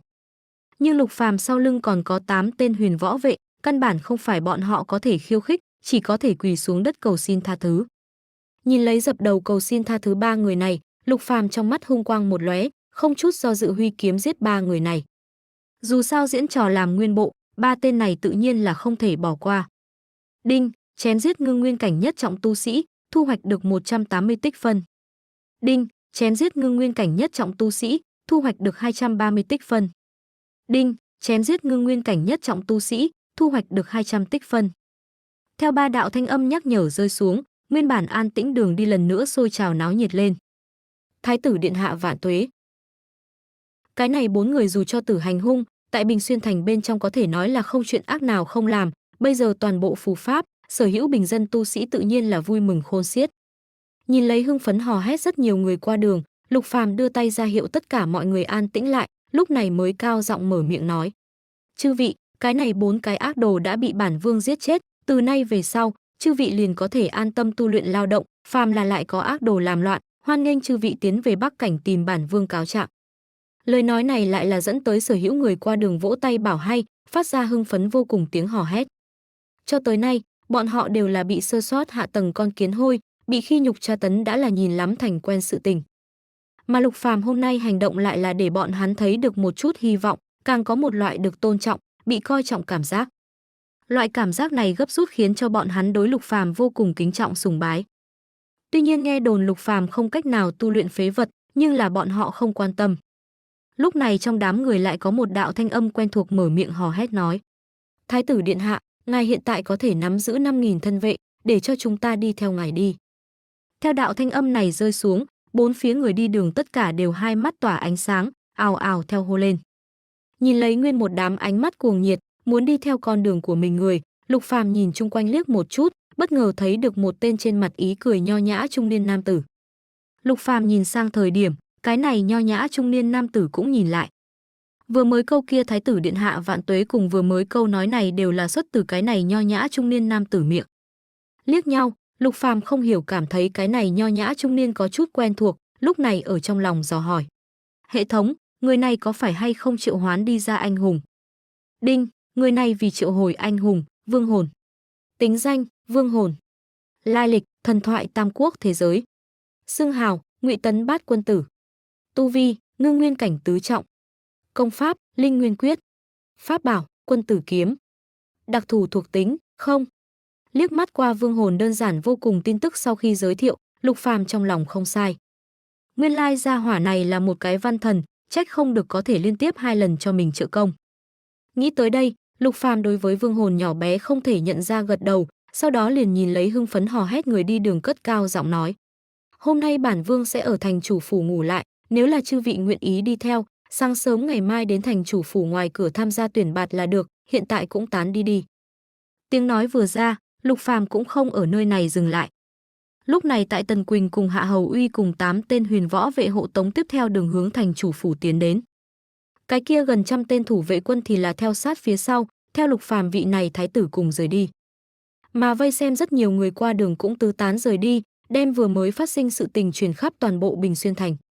Nhưng Lục Phàm sau lưng còn có 8 tên huyền võ vệ, căn bản không phải bọn họ có thể khiêu khích, chỉ có thể quỳ xuống đất cầu xin tha thứ. Nhìn lấy dập đầu cầu xin tha thứ 3 người này, Lục Phàm trong mắt hung quang một lóe, không chút do dự huy kiếm giết 3 người này. Dù sao diễn trò làm nguyên bộ, 3 tên này tự nhiên là không thể bỏ qua. Đinh, chém giết ngưng nguyên cảnh nhất trọng tu sĩ, thu hoạch được 180 tích phân. Đinh, chém giết ngưng nguyên cảnh nhất trọng tu sĩ, thu hoạch được 230 tích phân. Đinh, chém giết ngưng nguyên cảnh nhất trọng tu sĩ, thu hoạch được 200 tích phân. Theo 3 đạo thanh âm nhắc nhở rơi xuống, nguyên bản an tĩnh đường đi lần nữa sôi trào náo nhiệt lên. Thái tử điện hạ vạn tuế. Cái này 4 người dù cho tử hành hung, tại Bình Xuyên thành bên trong có thể nói là không chuyện ác nào không làm, bây giờ toàn bộ phù pháp, sở hữu bình dân tu sĩ tự nhiên là vui mừng khôn xiết. Nhìn lấy hưng phấn hò hét rất nhiều người qua đường, Lục Phàm đưa tay ra hiệu tất cả mọi người an tĩnh lại, lúc này mới cao giọng mở miệng nói: "Chư vị, cái này 4 cái ác đồ đã bị bản vương giết chết, từ nay về sau, chư vị liền có thể an tâm tu luyện lao động, phàm là lại có ác đồ làm loạn, hoan nghênh chư vị tiến về Bắc cảnh tìm bản vương cáo trạng." Lời nói này lại là dẫn tới sở hữu người qua đường vỗ tay bảo hay, phát ra hưng phấn vô cùng tiếng hò hét. Cho tới nay, bọn họ đều là bị sơ sót hạ tầng con kiến hôi, bị khi nhục tra tấn đã là nhìn lắm thành quen sự tình. Mà Lục Phàm hôm nay hành động lại là để bọn hắn thấy được một chút hy vọng, càng có một loại được tôn trọng, bị coi trọng cảm giác. Loại cảm giác này gấp rút khiến cho bọn hắn đối Lục Phàm vô cùng kính trọng sùng bái. Tuy nhiên nghe đồn Lục Phàm không cách nào tu luyện phế vật, nhưng là bọn họ không quan tâm. Lúc này trong đám người lại có một đạo thanh âm quen thuộc mở miệng hò hét nói: Thái tử điện hạ, ngài hiện tại có thể nắm giữ 5.000 thân vệ, để cho chúng ta đi theo ngài đi. Theo đạo thanh âm này rơi xuống, bốn phía người đi đường tất cả đều hai mắt tỏa ánh sáng, ào ào theo hô lên. Nhìn lấy nguyên một đám ánh mắt cuồng nhiệt, muốn đi theo con đường của mình người, Lục Phàm nhìn chung quanh liếc một chút, bất ngờ thấy được một tên trên mặt ý cười nho nhã trung niên nam tử. Lục Phàm nhìn sang thời điểm, cái này nho nhã trung niên nam tử cũng nhìn lại. Vừa mới câu kia Thái tử điện hạ vạn tuế cùng vừa mới câu nói này đều là xuất từ cái này nho nhã trung niên nam tử miệng. Liếc nhau, Lục Phàm không hiểu cảm thấy cái này nho nhã trung niên có chút quen thuộc, lúc này ở trong lòng dò hỏi: Hệ thống, người này có phải hay không triệu hoán đi ra anh hùng? Đinh, người này vì triệu hồi anh hùng, vương hồn. Tính danh, vương hồn. Lai lịch, thần thoại tam quốc thế giới. Xưng hào, Ngụy Tấn Bát Quân Tử. Tu vi, ngưng nguyên cảnh tứ trọng. Công pháp, linh nguyên quyết. Pháp bảo, quân tử kiếm. Đặc thù thuộc tính, không. Liếc mắt qua vương hồn đơn giản vô cùng tin tức sau khi giới thiệu, Lục Phàm trong lòng không sai. Nguyên lai gia hỏa này là một cái văn thần, trách không được có thể liên tiếp 2 lần cho mình trợ công. Nghĩ tới đây, Lục Phàm đối với vương hồn nhỏ bé không thể nhận ra gật đầu, sau đó liền nhìn lấy hưng phấn hò hét người đi đường cất cao giọng nói: Hôm nay bản vương sẽ ở thành chủ phủ ngủ lại, nếu là chư vị nguyện ý đi theo, sáng sớm ngày mai đến thành chủ phủ ngoài cửa tham gia tuyển bạt là được, hiện tại cũng tán đi đi. Tiếng nói vừa ra, Lục Phàm cũng không ở nơi này dừng lại. Lúc này tại Tần Quỳnh cùng Hạ Hầu Uy cùng 8 tên huyền võ vệ hộ tống tiếp theo đường hướng thành chủ phủ tiến đến. Cái kia gần trăm tên thủ vệ quân thì là theo sát phía sau, theo Lục Phàm vị này thái tử cùng rời đi. Mà vây xem rất nhiều người qua đường cũng tứ tán rời đi, đem vừa mới phát sinh sự tình truyền khắp toàn bộ Bình Xuyên thành.